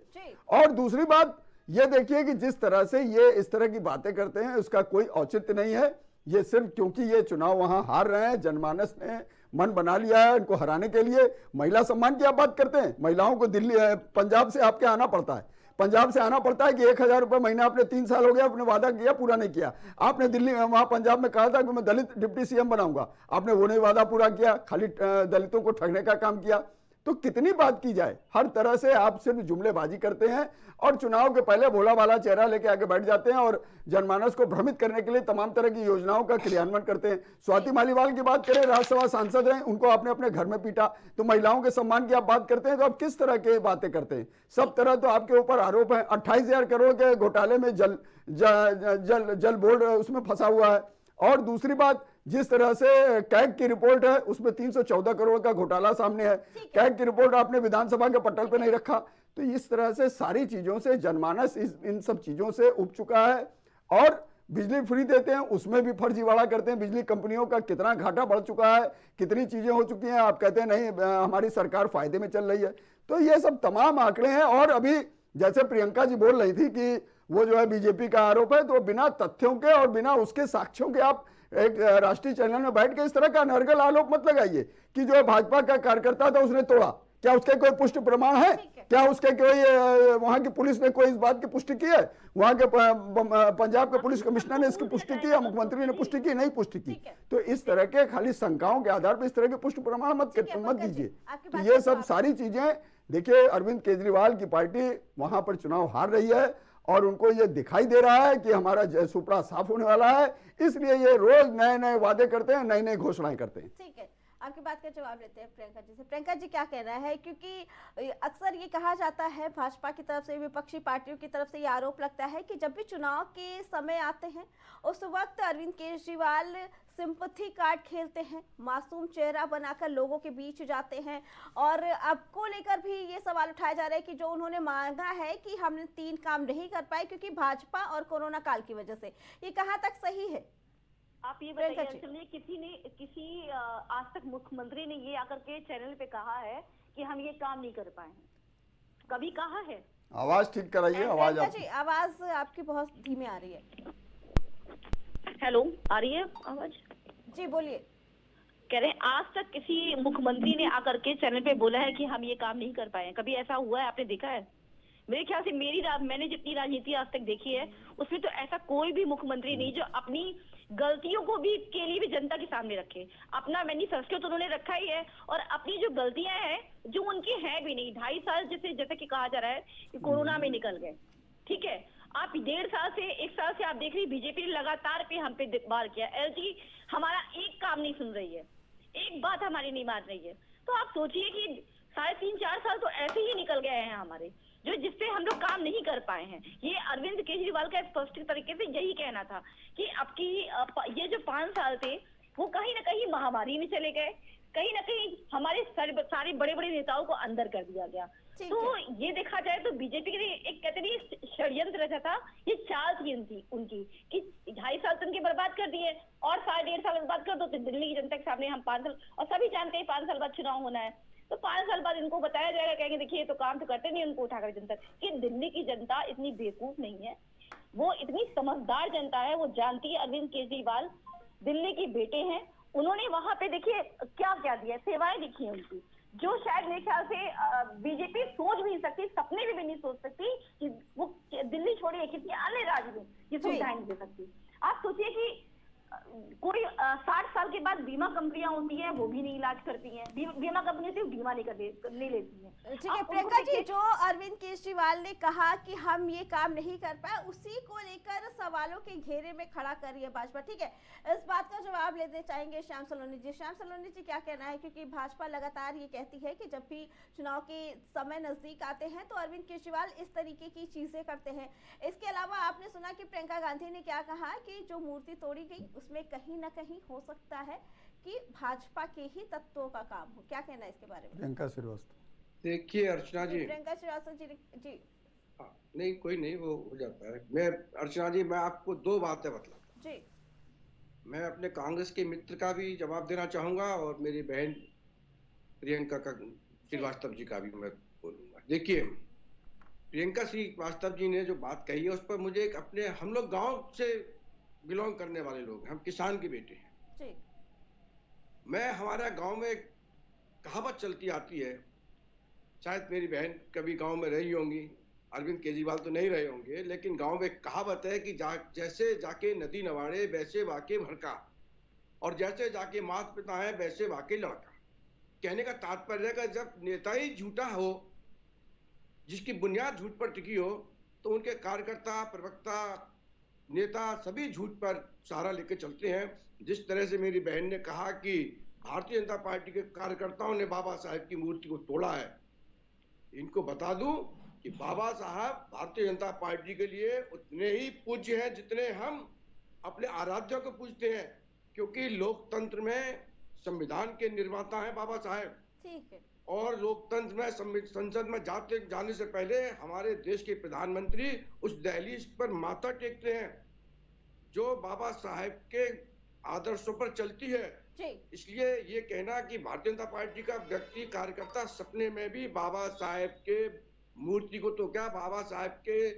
S10: और दूसरी बात ये देखिए कि जिस तरह से ये इस तरह की बातें करते हैं उसका कोई औचित्य नहीं है। ये सिर्फ क्योंकि ये चुनाव वहां हार रहे हैं, जनमानस ने मन बना लिया है इनको हराने के लिए। महिला सम्मान की आप बात करते हैं, महिलाओं को दिल्ली पंजाब से आपके आना पड़ता है, पंजाब से आना पड़ता है कि 1,000 रुपए महीना आपने 3 साल हो गया, आपने वादा किया पूरा नहीं किया। आपने दिल्ली वहां पंजाब में कहा था कि मैं दलित डिप्टी सीएम बनाऊंगा, आपने वो नहीं वादा पूरा किया, खाली दलितों को ठगने का काम किया। तो कितनी बात की जाए, हर तरह से आप सिर्फ जुमलेबाजी करते हैं और चुनाव के पहले भोला भाला चेहरा लेके आगे बैठ जाते हैं और जनमानस को भ्रमित करने के लिए तमाम तरह की योजनाओं का क्रियान्वयन करते हैं। स्वाति मालीवाल की बात करें, राज्यसभा सांसद हैं, उनको आपने अपने घर में पीटा। तो महिलाओं के सम्मान की आप बात करते हैं तो आप किस तरह की बातें करते हैं? सब तरह तो आपके ऊपर आरोप है। 28,000 करोड़ के घोटाले में जल बोर्ड उसमें फंसा हुआ है। और दूसरी बात, जिस तरह से कैग की रिपोर्ट है उसमें 314 करोड़ का घोटाला सामने है। कैग की रिपोर्ट आपने विधानसभा के पटल पे नहीं रखा। तो इस तरह से सारी चीजों से जनमानस इन सब चीजों से उब चुका है। और बिजली फ्री देते हैं उसमें भी फर्जीवाड़ा करते हैं। बिजली कंपनियों का कितना घाटा बढ़ चुका है, कितनी चीजें हो चुकी हैं, आप कहते हैं नहीं हमारी सरकार फायदे में चल रही है। तो ये सब तमाम आंकड़े हैं। और अभी जैसे प्रियंका जी बोल रही थी कि वो जो है बीजेपी का आरोप है, तो बिना तथ्यों के और बिना उसके साक्ष्यों के आप एक राष्ट्रीय चैनल में बैठ के इस तरह का अनर्गल आरोप मत लगाइए कि जो है भाजपा का कार्यकर्ता था उसने तोड़ा। क्या उसके कोई पुष्टि प्रमाण है? क्या उसके कोई वहां की पुलिस ने कोई इस बात की पुष्टि की है? वहां के पंजाब के पुलिस कमिश्नर ने इसकी पुष्टि की है? मुख्यमंत्री ने पुष्टि की? नहीं पुष्टि की। तो इस तरह के खाली शंकाओं के आधार पर इस तरह के पुष्टि प्रमाण मत दीजिए। तो ये सब सारी चीजें देखिए, अरविंद केजरीवाल की पार्टी वहां पर चुनाव हार रही है और उनको ये दिखाई दे रहा है कि हमारा सुपड़ा साफ होने वाला है, इसलिए ये रोज नए नए वादे करते हैं, नई नई घोषणाएं करते हैं।
S1: ठीक है, आपकी बात का जवाब लेते हैं प्रियंका जी से। प्रियंका जी क्या कहना है, क्योंकि अक्सर ये कहा जाता है भाजपा की तरफ से, विपक्षी पार्टियों की तरफ से ये आरोप लगता है कि जब भी चुनाव के समय आते हैं उस वक्त अरविंद केजरीवाल सिंपैथी कार्ड खेलते हैं, मासूम चेहरा बनाकर लोगों के बीच जाते हैं, और आपको लेकर भी ये सवाल उठाया जा रहा है कि जो उन्होंने मांगा है कि हमने 3 काम नहीं कर पाए क्योंकि भाजपा और कोरोना काल की वजह से, ये कहाँ तक सही है?
S9: आप ये बताइए, किसी आज तक मुख्यमंत्री ने ये आकर के चैनल पे कहा है कि हम ये काम नहीं कर पाए हैं? कभी कहा है?
S10: आवाज ठीक कराइए, आवाज
S1: आपकी बहुत धीमी आ रही है।
S9: हेलो, आ रही है आवाज?
S1: जी बोलिए।
S9: कह रहे हैं आज तक किसी मुख्यमंत्री ने आकर के चैनल पे बोला है कि हम ये काम नहीं कर पाए हैं? कभी ऐसा हुआ है? आपने देखा है? मेरे ख्याल से मैंने जितनी राजनीति आज तक देखी है उसमें तो ऐसा कोई भी मुख्यमंत्री नहीं जो अपनी गलतियों को भी के लिए भी जनता के सामने रखे। अपना मैनिफेस्टो तो उन्होंने रखा ही है, और अपनी जो गलतियां हैं जो उनकी हैं भी नहीं। 2.5 साल जैसे कि कहा जा रहा है कि कोरोना में निकल गए, ठीक है। आप 1.5 साल से 1 साल से आप देख रही बीजेपी ने लगातार पे हम पे वार किया। एलजी हमारा एक काम नहीं सुन रही है, एक बात हमारी नहीं मान रही है। तो आप सोचिए कि 3.5-4 साल तो ऐसे ही निकल गए हैं हमारे, जो जिससे हम लोग काम नहीं कर पाए हैं। ये अरविंद केजरीवाल का स्पष्ट तरीके से यही कहना था कि अब की ये जो 5 साल थे वो कहीं ना कहीं महामारी में चले गए, कहीं ना कहीं हमारे सारे बड़े बड़े नेताओं को अंदर कर दिया गया। तो ये देखा जाए तो बीजेपी के लिए एक कहते नहीं षड्यंत्र रचा था, ये चाल थी उनकी कि 2.5 साल तो उनके बर्बाद कर दिए और 1.5 साल बर्बाद कर दो तो दिल्ली की जनता के सामने हम 5 साल, और सभी जानते हैं 5 साल बाद चुनाव होना है, तो 5 साल बाद इनको बताया जाएगा, कहेंगे देखिए तो काम तो करते नहीं, उनको उठाकर जनता। कि दिल्ली की जनता इतनी बेवकूफ नहीं है, वो इतनी समझदार जनता है, वो जानती है अरविंद केजरीवाल दिल्ली के बेटे हैं। उन्होंने वहां पे देखिए क्या क्या दिया, सेवाएं दिखी है उनकी, जो शायद मेरे ख्याल से बीजेपी सोच भी नहीं सकती, सपने में भी नहीं सोच सकती कि वो दिल्ली छोड़िए किसी अन्य राज्य में ये सुविधाएं नहीं दे सकती। आप सोचिए कि कोई 60 साल के बाद बीमा कंपनियां होती हैं, वो भी नहीं इलाज करती हैं, बीमा कंपनी सिर्फ बीमा नहीं लेती हैं।
S1: ठीक है प्रियंका जी, जो अरविंद केजरीवाल ने कहा कि हम ये काम नहीं कर पाए, उसी को लेकर सवालों के घेरे में खड़ा कर रही है भाजपा। ठीक है, इस बात का जवाब लेने चाहेंगे श्याम सलोनी जी। श्याम सलोनी जी क्या कहना है, क्योंकि भाजपा लगातार ये कहती है कि जब भी चुनाव के समय नजदीक आते हैं तो अरविंद केजरीवाल इस तरीके की चीजें करते हैं। इसके अलावा आपने सुना कि प्रियंका गांधी ने क्या कहा कि जो मूर्ति तोड़ी गई उसमें कहीं ना कहीं हो सकता है कि भाजपा के ही तत्वों का काम हो। क्या कहना है इसके बारे में?
S10: प्रियंका श्रीवास्तव।
S6: देखिए अर्चना जी,
S1: प्रियंका श्रीवास्तव जी
S6: नहीं कोई नहीं, वो हो जाता है। मैं अर्चना जी, मैं आपको 2 बातें बतलाता
S1: जी।
S6: मैं अपने कांग्रेस के मित्र का भी जवाब देना चाहूंगा और मेरी बहन प्रियंका का श्रीवास्तव जी का भी मैं बोलूंगा। देखिए प्रियंका श्रीवास्तव जी ने जो बात कही है उस पर मुझे अपने, हम लोग गांव से बिलोंग करने वाले लोग, हम किसान के बेटे हैं जी। मैं हमारा गांव में कहावत चलती आती है, शायद मेरी बहन कभी गांव में रही होंगी, अरविंद केजरीवाल तो नहीं रहे होंगे, लेकिन गांव में कहावत है कि जैसे जाके नदी नवाड़े वैसे वाके भड़का, और जैसे जाके मात पिता है वैसे वाके लड़का। कहने का तात्पर्य है कि जब नेता ही झूठा हो, जिसकी बुनियाद झूठ पर टिकी हो, तो उनके कार्यकर्ता, प्रवक्ता, नेता सभी झूठ पर सहारा लेकर चलते हैं। जिस तरह से मेरी बहन ने कहा कि भारतीय जनता पार्टी के कार्यकर्ताओं ने बाबा साहब की मूर्ति को तोड़ा है, इनको बता दूं कि बाबा साहब भारतीय जनता पार्टी के लिए उतने ही पूज्य हैं जितने हम अपने आराध्यों को पूजते हैं, क्योंकि लोकतंत्र में संविधान के निर्माता हैं बाबा साहब।
S1: ठीक है।
S6: और लोकतंत्र में संसद में जाने से पहले हमारे देश के प्रधानमंत्री उस दहलीज पर माथा टेकते हैं जो बाबा साहब के आदर्शों पर चलती है। इसलिए ये कहना कि भारतीय जनता पार्टी का व्यक्ति कार्यकर्ता सपने में भी बाबा साहब के मूर्ति को, तो क्या बाबा साहब के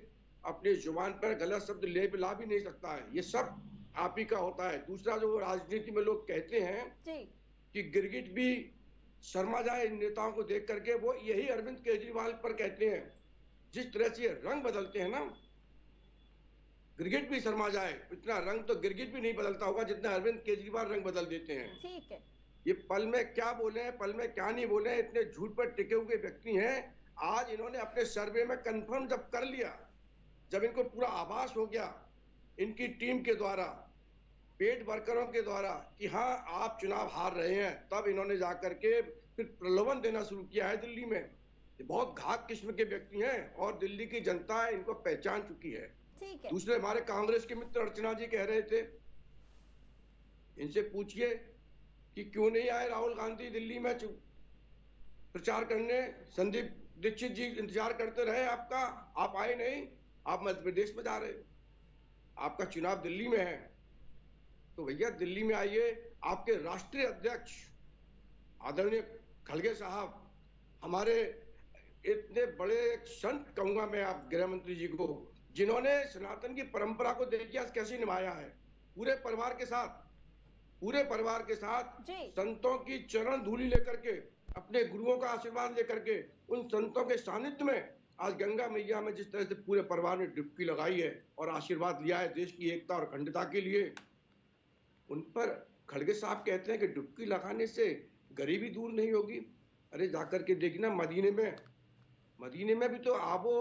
S6: अपने जुबान पर गलत शब्द ला भी नहीं सकता है, ये सब आप ही का होता है। दूसरा, जो राजनीति में लोग कहते हैं कि गिरगिट भी शर्मा जाए इन नेताओं को देख करके। वो यही अरविंद केजरीवाल पर कहते हैं, जिस तरह से रंग बदलते हैं ना, गिरगिट भी शर्मा जाए, इतना रंग तो गिरगिट भी नहीं बदलता होगा जितना अरविंद केजरीवाल रंग बदल देते हैं।
S1: ठीक है,
S6: ये पल में क्या बोले हैं, पल में क्या नहीं बोले हैं, इतने झूठ पर टिके हुए व्यक्ति हैं। आज इन्होंने अपने सर्वे में कंफर्म जब कर लिया, जब इनको पूरा आभास हो गया इनकी टीम के द्वारा, पेड वर्करों के द्वारा, कि हाँ आप चुनाव हार रहे हैं, तब इन्होंने जाकर के फिर प्रलोभन देना शुरू किया है दिल्ली में। ये बहुत घात किस्म के व्यक्ति हैं और दिल्ली की जनता इनको पहचान चुकी है।
S1: ठीक है।
S6: दूसरे हमारे कांग्रेस के मित्र अर्चना जी कह रहे थे, इनसे पूछिए कि क्यों नहीं आए राहुल गांधी दिल्ली में प्रचार करने। संदीप दीक्षित जी इंतजार करते रहे आपका, आप आए नहीं, आप मध्य प्रदेश में जा रहे, आपका चुनाव दिल्ली में है। तो भैया दिल्ली में आइए। आपके राष्ट्रीय अध्यक्ष आदरणीय खड़गे साहब, हमारे इतने बड़े संत कहूंगा मैं आप गृह मंत्री जी को, जिन्होंने सनातन की परंपरा को देखिए कैसे निभाया है, पूरे परिवार के साथ संतों की चरण धूलि लेकर के, अपने गुरुओं का आशीर्वाद लेकर के, उन संतों के सानिध्य में आज गंगा मैया में जिस तरह से पूरे परिवार ने डुबकी लगाई है और आशीर्वाद लिया है देश की एकता और अखंडता के लिए, उन पर खड़गे साहब कहते हैं कि डुबकी लगाने से गरीबी दूर नहीं होगी। अरे जाकर के देखना मदीने में भी तो आबो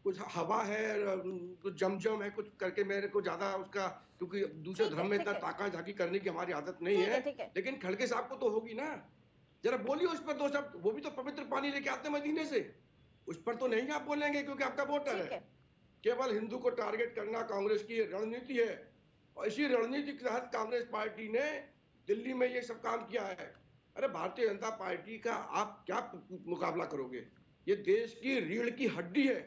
S6: कुछ हवा है, कुछ जमजम है, कुछ करके मेरे को ज्यादा उसका, क्योंकि दूसरे धर्म में इतना ताका झाकी करने की हमारी आदत नहीं है, लेकिन खड़गे साहब को तो होगी ना। जरा बोलिए उस पर दो शब्द, वो भी तो पवित्र पानी लेके आते हैं मदीने से, उस पर तो नहीं आप बोलेंगे क्योंकि आपका वोटर है। केवल हिंदू को टारगेट करना कांग्रेस की रणनीति है और इसी रणनीति के तहत कांग्रेस पार्टी ने दिल्ली में ये सब काम किया है। अरे भारतीय जनता पार्टी का आप क्या मुकाबला करोगे? ये देश की रीढ़ की हड्डी है।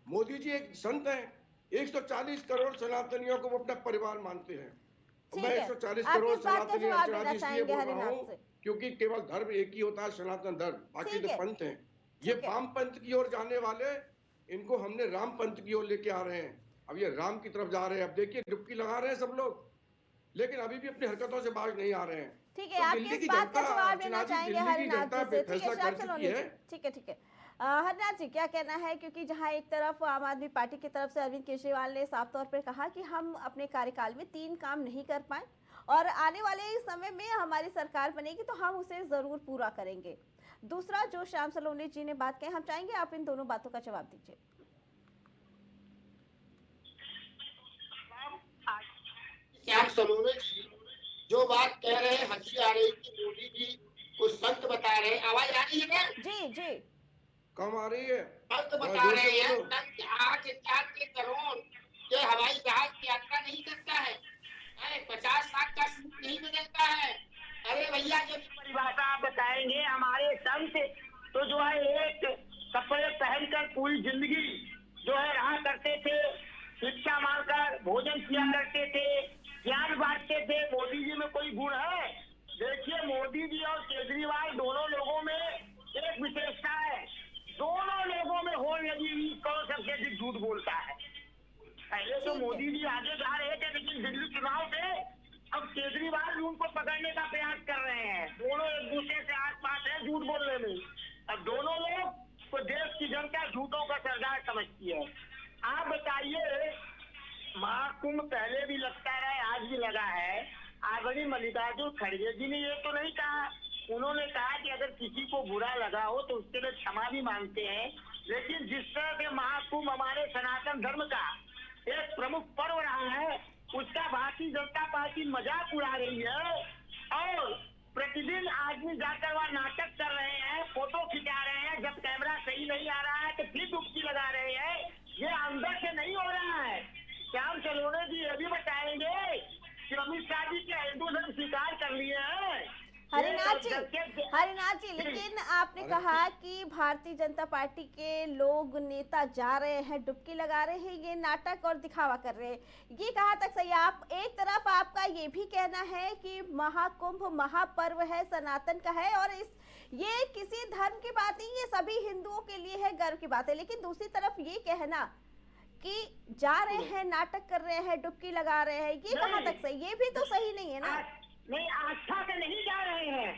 S6: मोदी जी एक संत हैं, 140 करोड़ सनातनियों को वो अपना परिवार मानते हैं। मैं 140 करोड़ सनातनी अर्चना जी इसलिए बोल रहा हूँ क्योंकि केवल धर्म एक ही होता है, सनातन धर्म, बाकी तो पंथ हैं। ये वाम पंथ की ओर जाने वाले, इनको हमने राम पंथ की ओर लेके आ रहे हैं। अब ये राम की तरफ जा रहे हैं। अब देखिए डुबकी लगा रहे हैं सब लोग, लेकिन अभी भी अपनी हरकतों से बाज नहीं आ रहे हैं।
S1: ठीक है, आपकी इस बात का जवाब लेना चाहेंगे हरिनाथ जी से। ठीक है, ठीक है। हरिनाथ जी क्या कहना है, क्योंकि जहां एक तरफ आम आदमी पार्टी की तरफ से अरविंद केजरीवाल ने साफ तौर पर कहा कि हम अपने कार्यकाल में 3 काम नहीं कर पाए और आने वाले समय में हमारी सरकार बनेगी तो हम उसे जरूर पूरा करेंगे। दूसरा जो श्याम सलोनी जी ने बात कही, हम चाहेंगे आप इन दोनों बातों का जवाब दीजिए।
S8: श्याम सलोनी जी जो बात कह रहे हैं, हंसी आ रही थी, मोदी जी को संत बता रहे हैं। आवाज आ रही है क्या?
S1: जी
S6: कम आ रही है।
S8: संत बता रहे हैं, संत 8 करोड़ के हवाई जहाज की यात्रा नहीं करता है, 50 लाख का सूट नहीं बदलता है। अरे भैया जब परिभाषा आप बताएंगे, हमारे संत तो जो है एक कपड़े पहनकर पूरी जिंदगी जो है रहा करते थे, शिक्षा मांगकर भोजन किया करते थे, ज्ञान बांटते थे। मोदी जी में कोई गुण है? देखिए मोदी जी और केजरीवाल दोनों लोगों में एक विशेषता है, दोनों लोगों में होड़ लगी हुई कौन सबसे अधिक झूठ बोलता है। पहले तो मोदी जी आगे जा रहे थे, लेकिन दिल्ली चुनाव से अब केजरीवाल भी उनको पकड़ने का प्रयास कर रहे हैं। दोनों एक दूसरे से आस पास है झूठ बोलने में। अब दोनों लोग तो देश की जनता झूठों का सरदार समझती है। आप बताइए, महाकुंभ पहले भी लगता रहा है, आज भी लगा है। आदरणीय मल्लिकार्जुन खड़गे जी ने ये तो नहीं कहा, उन्होंने कहा कि अगर किसी को बुरा लगा हो तो उसके लिए क्षमा भी मांगते हैं, लेकिन जिस तरह से महाकुंभ हमारे सनातन धर्म का एक प्रमुख पर्व रहा है, उसका भारतीय जनता पार्टी मजाक उड़ा रही है और प्रतिदिन आदमी जाकर वहाँ नाटक कर रहे हैं, फोटो खिंचा रहे हैं, जब कैमरा सही नहीं आ रहा है तो फिर डुबकी लगा रहे हैं। ये अंदर से नहीं हो रहा है। श्याम सलोनी जी ये भी बताएंगे कि अमित शाह जी के हिंदू धर्म स्वीकार कर लिए हैं।
S1: हरिनाथ जी, लेकिन आपने कहा कि भारतीय जनता पार्टी के लोग नेता जा रहे हैं, डुबकी लगा रहे हैं, ये नाटक और दिखावा कर रहे हैं, ये कहाँ तक सही? आप एक तरफ आपका ये भी कहना है कि महाकुंभ महापर्व है, सनातन का है और ये किसी धर्म की बात नहीं, ये सभी हिंदुओं के लिए है, गर्व की बात है, लेकिन दूसरी तरफ ये कहना कि जा रहे हैं, नाटक कर रहे हैं, डुबकी लगा रहे हैं, ये कहाँ तक सही? ये भी तो सही नहीं है ना।
S8: नहीं, आस्था से नहीं जा रहे हैं,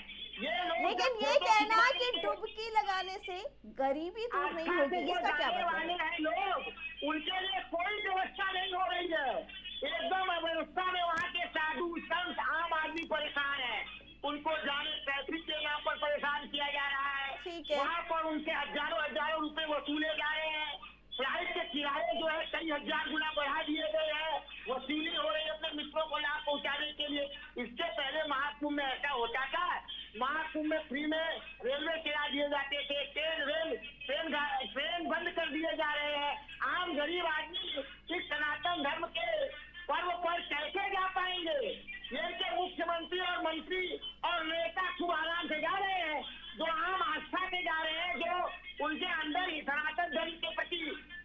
S1: लेकिन ये कहना कि डुबकी लगाने से गरीबी दूर नहीं होगी, इसका क्या मतलब है?
S8: लोग, उनके लिए कोई व्यवस्था नहीं हो रही है, एकदम अव्यवस्था में वहाँ के साधु संत आम आदमी परेशान है, उनको जाने ट्रैफिक के नाम पर परेशान किया जा रहा है, वहाँ पर उनसे हजारों रुपए वसूले जा रहे हैं, फ्लाइट के किराए जो है कई हजार गुना बढ़ा दिए गए हैं, वसूली हो रही है अपने मित्रों को लाभ पहुंचाने के लिए। इससे पहले महाकुंभ में ऐसा होता था, महाकुंभ में फ्री में रेलवे किराया दिए जाते थे, ट्रेन बंद कर दिए जा रहे हैं। आम गरीब आदमी इस सनातन धर्म के पर्व पर कैसे जा पाएंगे? ये के मुख्यमंत्री और मंत्री और नेता खूब आराम से जा रहे हैं, जो आम आस्था से जा रहे हैं, जो उनके अंदर ही सनातन धर्म के प्रति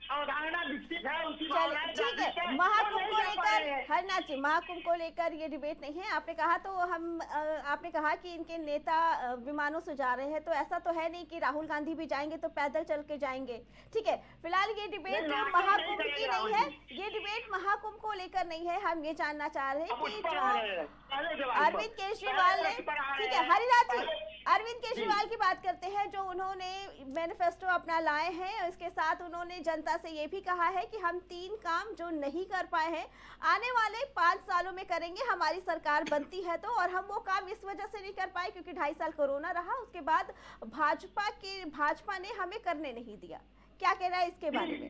S8: अवधारणा विकसित है, उनकी भावनाएं
S1: ठीक है, महाकुंभ को लेकर हरनाथ जी, महाकुंभ को लेकर ये डिबेट नहीं है। आपने कहा तो आपने कहा कि इनके नेता विमानों से जा रहे हैं, तो ऐसा तो है नहीं कि राहुल गांधी भी जाएंगे तो पैदल चल के जाएंगे। ठीक है, फिलहाल ये डिबेट महाकुंभ की नहीं है, ये डिबेट महाकुंभ को लेकर नहीं है। हम ये जानना चाह रहे हैं कि जो अरविंद केजरीवाल ने, ठीक है हरिनाथ जी, अरविंद केजरीवाल की बात करते हैं, जो उन्होंने मैनिफेस्टो अपना लाए हैं, इसके साथ उन्होंने जनता से ये भी कहा है कि हम 3 काम जो नहीं कर पाए हैं आने वाले 5 सालों में करेंगे, हमारी सरकार बनती है तो, और हम वो काम इस वजह से नहीं कर पाए क्योंकि 2.5 साल कोरोना रहा, उसके बाद भाजपा ने हमें करने नहीं दिया। क्या कहना है इसके बारे में?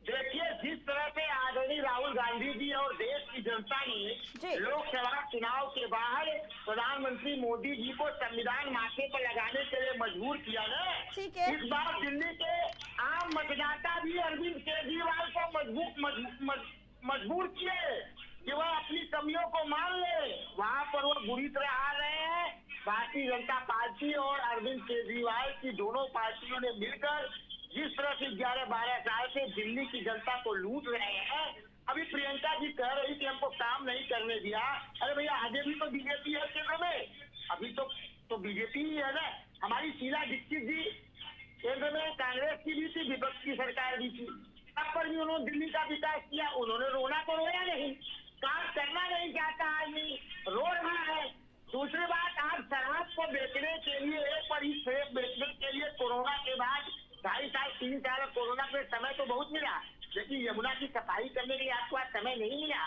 S8: देखिए, जिस तरह से आदरणीय राहुल गांधी जी और देश की जनता ने लोकसभा चुनाव के बाहर प्रधानमंत्री मोदी जी को संविधान माथे पर लगाने के लिए मजबूर किया ना, इस बार दिल्ली के आम मतदाता भी अरविंद केजरीवाल को मजबूर किए कि वह अपनी कमियों को मान ले। वहाँ पर वो बुरी तरह आ रहे हैं। भारतीय जनता पार्टी और अरविंद केजरीवाल की दोनों पार्टियों ने मिलकर जिस तरह से 11-12 साल से दिल्ली की जनता को लूट रहे हैं। अभी प्रियंका जी कह रही कि हमको काम नहीं करने दिया। अरे भैया, आगे भी तो बीजेपी है केंद्र में, अभी तो बीजेपी ही है ना। हमारी शीला दीक्षित जी केंद्र में कांग्रेस की भी थी, विपक्ष की सरकार भी थी, तब पर भी उन्होंने दिल्ली का विकास किया। उन्होंने रोना तो रोया नहीं, काम करना नहीं चाहता आदमी, रो रहा है। दूसरी बात, आज शराब को बेचने के लिए, एक पर ही सेब बेचने के लिए कोरोना के बाद 2.5 साल 3 साल कोरोना के समय तो बहुत मिला, लेकिन यमुना की सफाई करने के लिए आपको आज समय नहीं मिला।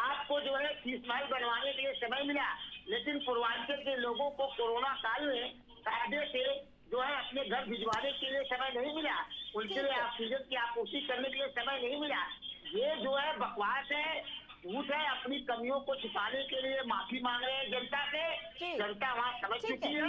S8: आपको जो है 30 माइल बनवाने के लिए समय मिला, लेकिन पूर्वांचल के लोगों को कोरोना काल में कायदे से जो है अपने घर भिजवाने के लिए समय नहीं मिला, उनके लिए ऑक्सीजन की आपूर्ति करने के लिए समय नहीं मिला। ये जो है बकवास है, झूठ है। अपनी कमियों को छिपाने के लिए माफी मांग रहे हैं जनता से। जनता वहाँ समझ चुकी है।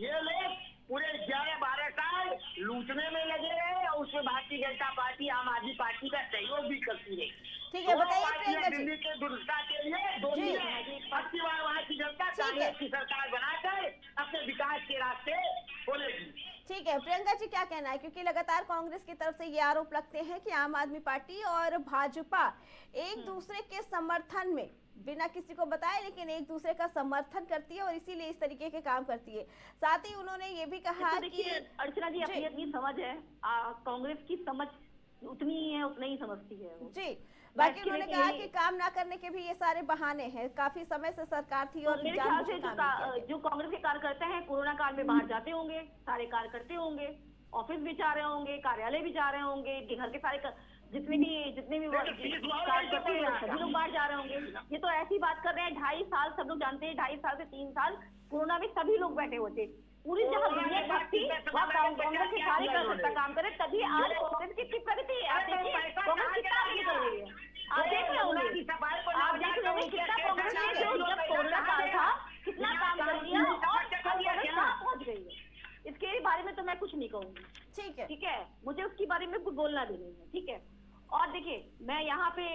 S8: ये लोग पूरे 11-12 साल लूटने में लगे रहे और उसमें भारतीय जनता पार्टी, आम आदमी पार्टी का सहयोग भी करती रही।
S1: ठीक है, बताइए प्रियंका जी।
S8: दिल्ली के दुरुस्ता के लिए दोषी है। अब की बार वहाँ की जनता कांग्रेस की सरकार बनाकर अपने विकास के रास्ते खोलेगी।
S1: ठीक है, प्रियंका जी क्या कहना है? क्योंकि लगातार कांग्रेस की तरफ से ये आरोप लगते हैं कि आम आदमी पार्टी और भाजपा एक दूसरे के समर्थन में बिना किसी को बताए लेकिन एक दूसरे का समर्थन करती है और इसीलिए इस तरीके के काम करती है। साथ ही उन्होंने ये भी कहा कि
S9: अर्चना जी, अपनी अपनी समझ है, कांग्रेस की समझ उतनी ही है, उतना ही समझती है वो।
S1: जी, बाकी उन्होंने कहा कि काम ना करने के भी ये सारे बहाने हैं, काफी समय से सरकार थी और
S9: मेरे ख्याल से जो कांग्रेस के कार्यकर्ता हैं कोरोना काल में बाहर जाते होंगे, सारे कार्य करते होंगे, ऑफिस भी जा रहे होंगे, कार्यालय भी जा रहे होंगे, घर के सारे जितने भी सभी लोग बाहर जा रहे होंगे। ये तो ऐसी बात कर रहे हैं, 2.5 साल सब लोग जानते हैं, 2.5 साल से 3 साल कोरोना में सभी लोग बैठे हुए थे। पूरी जहाँ दुनिया भक्ति कांग्रेस के कार्यकर्ता काम करे, तभी आज कांग्रेस की प्रगति है। आप देखिए कांग्रेस कितना आगे बढ़ रही है, आप देख रहे होंगे, आप देख रहे होंगे कितना कांग्रेस ने जब कोरोना काल था कितना काम कर दिया और कहाँ पहुँच गई है। इसके बारे में तो मैं कुछ नहीं कहूँगी। ठीक है, मुझे उसके बारे में कुछ बोलना भी नहीं है। ठीक है, और देखिए मैं यहाँ पे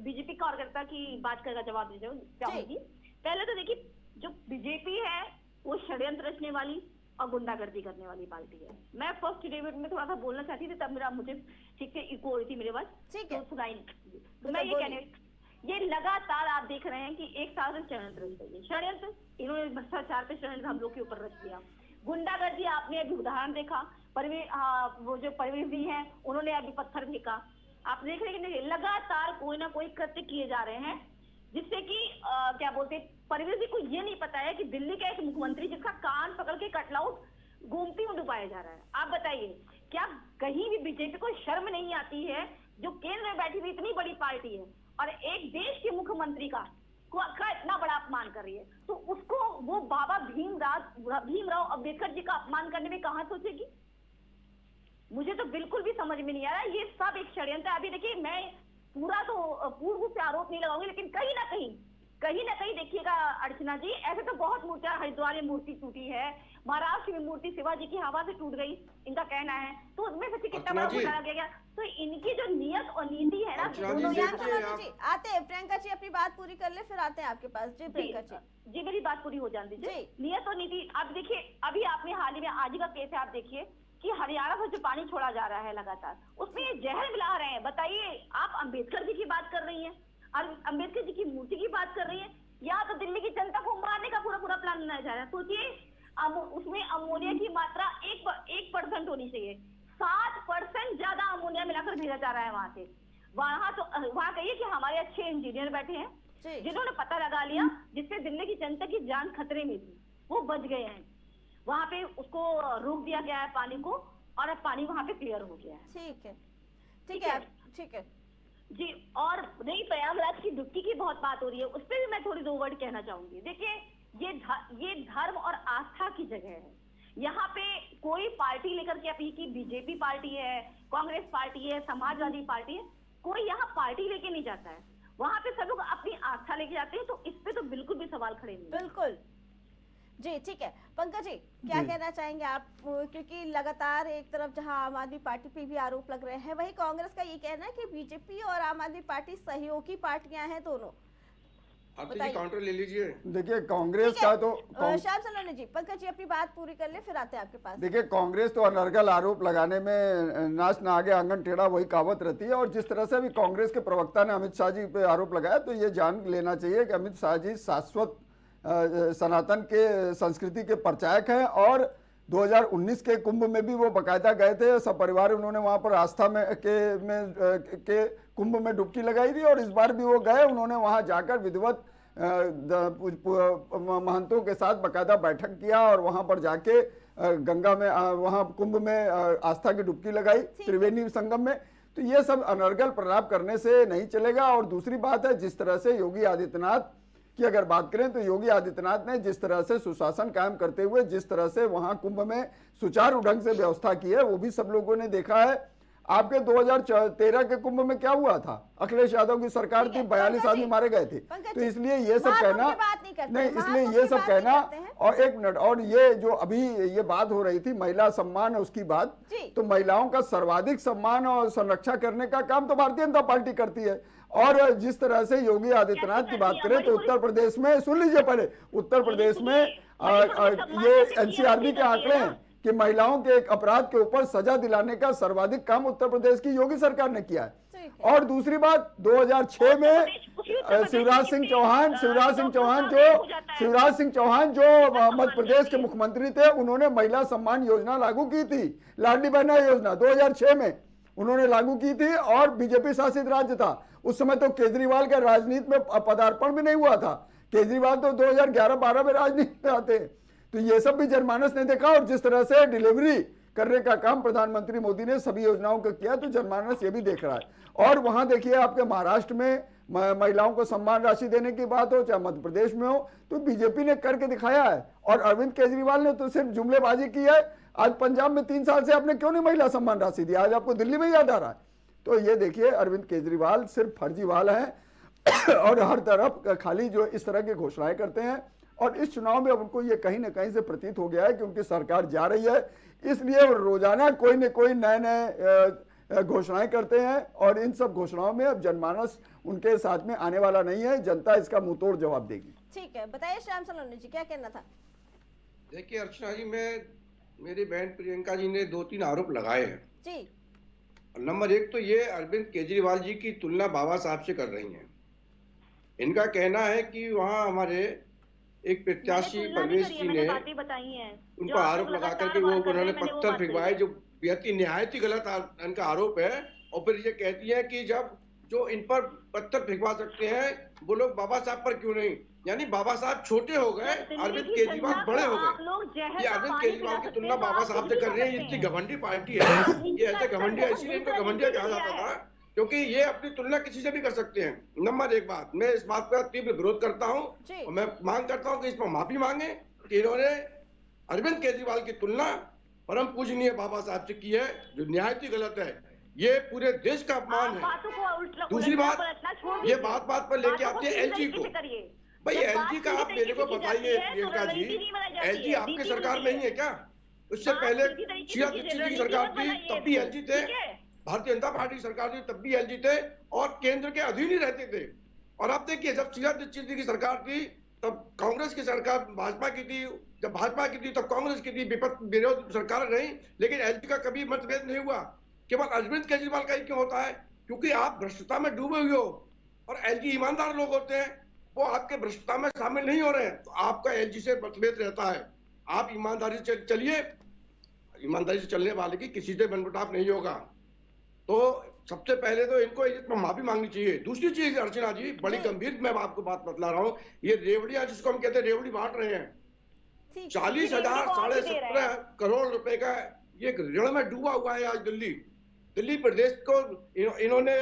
S9: बीजेपी कार्यकर्ता की बात का जवाब देना चाहूंगी। पहले तो देखिए, जो बीजेपी है वो षड्यंत्र रचने वाली और गुंडागर्दी करने वाली पार्टी है। मैं फर्स्ट डिबेट में थोड़ा सा बोलना चाहती थी, तब मुझे ठीक से इको हो रही थी मेरे पास, तो सुनाई नहीं। तो मैं ये कहने, ये लगातार आप देख रहे हैं कि 1 साल से षड्यंत्र रच रही है। षड्यंत्र इन्होंने भ्रष्टाचार पे षड्यंत्र हम लोग के ऊपर रच दिया। गुंडागर्दी आपने अभी उदाहरण देखा, वो जो परवीन सिंह है उन्होंने अभी पत्थर फेंका। आप देख रहे हैं कि लगातार कोई ना कोई कृत्य किए जा रहे हैं जिससे कि क्या बोलते परवेज जी को ये नहीं पता है कि दिल्ली का एक मुख्यमंत्री जिसका कान पकड़ के कटलाउट गोमती में डुबाया जा रहा है। आप बताइए, क्या कहीं भी बीजेपी को शर्म नहीं आती है, जो केंद्र में बैठी हुई इतनी बड़ी पार्टी है और एक देश के मुख्यमंत्री का इतना बड़ा अपमान कर रही है, तो उसको वो बाबा भीमराव अंबेडकर जी का अपमान करने में कहां सोचेगी? मुझे तो बिल्कुल भी समझ में नहीं आ रहा। ये सब एक षड्यंत्र है। अभी देखिए, मैं पूरा तो पूर्ण रूप से आरोप नहीं लगाऊंगी, लेकिन कहीं ना कहीं देखिएगा अर्चना जी, ऐसे तो बहुत मूर्तियां, हरिद्वार में मूर्ति टूटी है, महाराष्ट्र में मूर्ति शिवाजी की हवा से टूट गई, इनका कहना है, तो उसमें से कितना बड़ा घोटाला किया गया। तो इनकी जो नियत और नीति है ना,
S1: जी आते हैं प्रियंका जी, अपनी बात पूरी कर ले, फिर आते हैं आपके पास। जी प्रियंका जी,
S9: मेरी बात पूरी हो जाने दीजिए। नियत और नीति, आप देखिए, अभी आपने हाल ही में आज का केस है, आप देखिए कि हरियाणा से जो पानी छोड़ा जा रहा है लगातार, उसमें ये जहर मिला रहे हैं। बताइए, आप अंबेडकर जी की बात कर रही हैं, अंबेडकर जी की मूर्ति की बात कर रही हैं, या तो दिल्ली की जनता को मारने का पूरा प्लान बनाया जा रहा है। सोचिए, उसमें अमोनिया की मात्रा 1% होनी चाहिए, 7% ज्यादा अमोनिया मिलाकर भेजा जा रहा है वहां से। वहां कहिए कि हमारे अच्छे इंजीनियर बैठे हैं जिन्होंने पता लगा लिया, जिससे दिल्ली की जनता की जान खतरे में थी, वो बच गए हैं। वहां पे उसको रोक दिया गया है पानी को, और अब पानी वहां पे क्लियर हो गया है।
S1: ठीक है
S9: जी। और नहीं, प्रयागराज की डुबकी की बहुत बात हो रही है, उस पर भी मैं थोड़ी 2 वर्ड कहना चाहूंगी। देखिए, ये धर्म और आस्था की जगह है। यहाँ पे कोई पार्टी लेकर के, अपनी की बीजेपी पार्टी है, कांग्रेस पार्टी है, समाजवादी पार्टी है, कोई यहाँ पार्टी लेके नहीं जाता है। वहां पे सब लोग अपनी आस्था लेके जाते हैं, तो इस पे तो बिल्कुल भी सवाल खड़े नहीं।
S1: बिल्कुल जी, ठीक है। पंकज जी, क्या कहना चाहेंगे आप? क्योंकि लगातार एक तरफ जहां आम आदमी पार्टी पे भी आरोप लग रहे हैं, वहीं कांग्रेस का ये कहना है कि बीजेपी और आम आदमी पार्टी सहयोगी पार्टियां हैं दोनों।
S6: काउंटर ले लीजिए।
S10: देखिए, कांग्रेस का तो
S1: श्याम सलोनी जी, पंकज जी अपनी बात पूरी कर ले, फिर आते हैं आपके पास।
S10: देखिए, कांग्रेस तो अनर्गल आरोप लगाने में नाच ना आगे आंगन टेढ़ा वही कहावत रहती है। और जिस तरह से अभी कांग्रेस के प्रवक्ता ने अमित शाह जी पे आरोप लगाया, तो ये जान लेना चाहिए कि अमित शाह जी शाश्वत सनातन के संस्कृति के प्रचारक हैं। और 2019 के कुंभ में भी वो बाकायदा गए थे, सब परिवार उन्होंने वहां पर आस्था के कुंभ में डुबकी लगाई थी। और इस बार भी वो गए, उन्होंने वहां जाकर विधिवत महंतों के साथ बाकायदा बैठक किया और वहां पर जाके गंगा में, वहां कुंभ में आस्था की डुबकी लगाई, त्रिवेणी संगम में। तो ये सब अनर्गल प्रलाप करने से नहीं चलेगा। और दूसरी बात है, जिस तरह से योगी आदित्यनाथ की अगर बात करें, तो योगी आदित्यनाथ ने जिस तरह से सुशासन कायम करते हुए जिस तरह से वहां कुंभ में सुचारू ढंग से व्यवस्था की है, वो भी सब लोगों ने देखा है। आपके 2013 के कुंभ में क्या हुआ था? अखिलेश यादव की सरकार थी, 42 आदमी मारे गए थे। तो इसलिए ये सब कहना नहीं, इसलिए ये सब कहना। और एक मिनट, और ये जो अभी ये बात हो रही थी महिला सम्मान, उसकी बात, तो महिलाओं का सर्वाधिक सम्मान और संरक्षा करने का काम तो भारतीय जनता पार्टी करती है। और जिस तरह से योगी आदित्यनाथ की बात करें, तो उत्तर प्रदेश में, सुन लीजिए पहले, उत्तर प्रदेश में ये एनसीआरबी के आंकड़े हैं कि महिलाओं के एक अपराध के ऊपर सजा दिलाने का सर्वाधिक काम उत्तर प्रदेश की योगी सरकार ने किया है। और दूसरी बात, 2006 में शिवराज सिंह चौहान जो मध्य प्रदेश के मुख्यमंत्री थे, उन्होंने महिला सम्मान योजना लागू की थी, लाडली बहना योजना 2006 में उन्होंने लागू की थी। और बीजेपी शासित राज्य था उस समय, तो केजरीवाल का राजनीति में पदार्पण भी नहीं हुआ था। केजरीवाल तो 2011-12 में राजनीति में आते। तो ये सब भी जनमानस ने देखा। और जिस तरह से डिलीवरी करने का काम प्रधानमंत्री मोदी ने सभी योजनाओं को किया, तो जनमानस ये भी देख रहा है। और वहां देखिए, आपके महाराष्ट्र में महिलाओं को सम्मान राशि देने की बात हो, चाहे मध्य प्रदेश में हो, तो बीजेपी ने करके दिखाया है। और अरविंद केजरीवाल ने तो सिर्फ जुमलेबाजी की है। आज पंजाब में 3 साल से आपने क्यों नहीं महिला सम्मान राशि दी? आज आपको दिल्ली में याद आ रहा है। तो ये देखिए, अरविंद केजरीवाल सिर्फ फर्जीवाल हैं और हर तरफ खाली जो इस तरह की घोषणाएं करते हैं। और इस चुनाव में अब उनको ये कहीं ना कहीं से प्रतीत हो गया है कि उनकी सरकार जा रही है, इसलिए रोजाना कोई न कोई नए घोषणाएं करते हैं। और इन सब घोषणाओं में अब जनमानस उनके साथ में आने वाला नहीं है, जनता इसका मुंहतोड़ जवाब देगी।
S1: ठीक है, बताइए श्याम सलोनी जी, क्या कहना था?
S6: देखिए अर्चना जी, मेरी बहन प्रियंका जी ने 2-3 आरोप लगाए हैं
S1: जी।
S6: नंबर 1 तो ये अरविंद केजरीवाल जी की तुलना बाबा साहब से कर रही हैं। इनका कहना है कि वहाँ हमारे एक प्रत्याशी परवेश जी ने उनको आरोप लगा करके वो उन्होंने पत्थर फेंकवाए, जो बेहद ही निहायत ही गलत इनका आरोप है। और फिर ये कहती है कि जब जो इन पर पत्थर फेंकवा सकते हैं वो लोग बाबा साहब पर क्यों नहीं? यानी बाबा साहब छोटे हो गए, अरविंद केजरीवाल बड़े हो गए। ये अरविंद केजरीवाल की तुलना बाबा साहब से कर रहे हैं। इतनी घमंडी पार्टी है, ये ऐसे घमंडिया, इसीलिए इनको घमंडिया कहा जाता था क्योंकि ये अपनी तुलना किसी से भी कर सकते हैं। नंबर एक बात, मैं इस बात का तीव्र विरोध करता हूँ और मैं मांग करता हूँ कि इस पर माफी मांगे कि इन्होंने अरविंद केजरीवाल की तुलना परम पूजनीय बाबा साहब से की है, जो निहायत ही गलत है। ये पूरे देश का अपमान है। दूसरी बात, ये बात बात पर लेके आते हैं एलजी को। भाई एलजी का आप मेरे को बताइए प्रियंका जी, एलजी आपकी सरकार में ही है क्या? उससे पहले शीला दीक्षित की सरकार थी, तब भी एलजी थे। भारतीय जनता पार्टी की सरकार थी, तब भी एलजी थे और केंद्र के अधीन ही रहते थे। और अब देखिए, जब शीला दीक्षित की सरकार थी तब कांग्रेस की सरकार भाजपा की थी, जब भाजपा की थी तब कांग्रेस की थी, विरोध सरकार रही, लेकिन एलजी का कभी मतभेद नहीं हुआ। केवल अरविंद केजरीवाल का ही क्यों होता है? क्योंकि आप भ्रष्टता में डूबे हुए हो और एलजी ईमानदार लोग होते हैं, वो आपके भ्रष्टता में शामिल नहीं हो रहे हैं, तो आपका एलजी से मतभेद रहता है। आप ईमानदारी से चलिए, ईमानदारी से चलने वाले की किसी से मनमुटाव नहीं होगा। तो सबसे पहले तो इनको इस पर माफी मांगनी चाहिए। दूसरी चीज अर्चना जी, बड़ी गंभीर मैं आपको बात बतला रहा हूँ, ये रेवड़ियां जिसको हम कहते हैं रेवड़ी बांट रहे हैं, 40,000 17.5 करोड़ रुपए का ये ऋण में डूबा हुआ है आज दिल्ली प्रदेश को। इन्होंने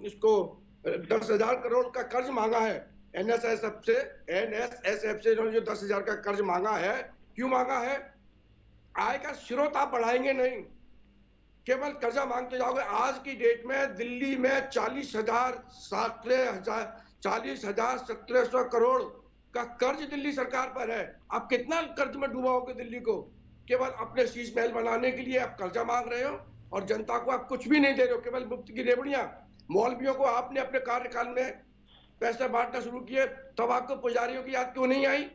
S6: इसको 10,000 करोड़ का कर्ज मांगा है एनएसएसएफ से इन्होंने जो 10,000 का कर्ज मांगा है। क्यों मांगा है? आय का स्रोत आप बढ़ाएंगे नहीं, केवल कर्जा मांगते जाओगे। आज की डेट में दिल्ली में 40,1700 करोड़ का कर्ज दिल्ली सरकार पर है। आप कितना कर्ज में डूबाओगे दिल्ली को? केवल अपने शीश महल बनाने के लिए आप कर्जा मांग रहे हो और जनता को आप कुछ भी नहीं दे रहे हो, केवल मुफ्त की रेवड़ियां। मौलवियों को आपने अपने कार्यकाल में पैसे बांटना शुरू किए, तब आपको पुजारियों की याद क्यों नहीं आई?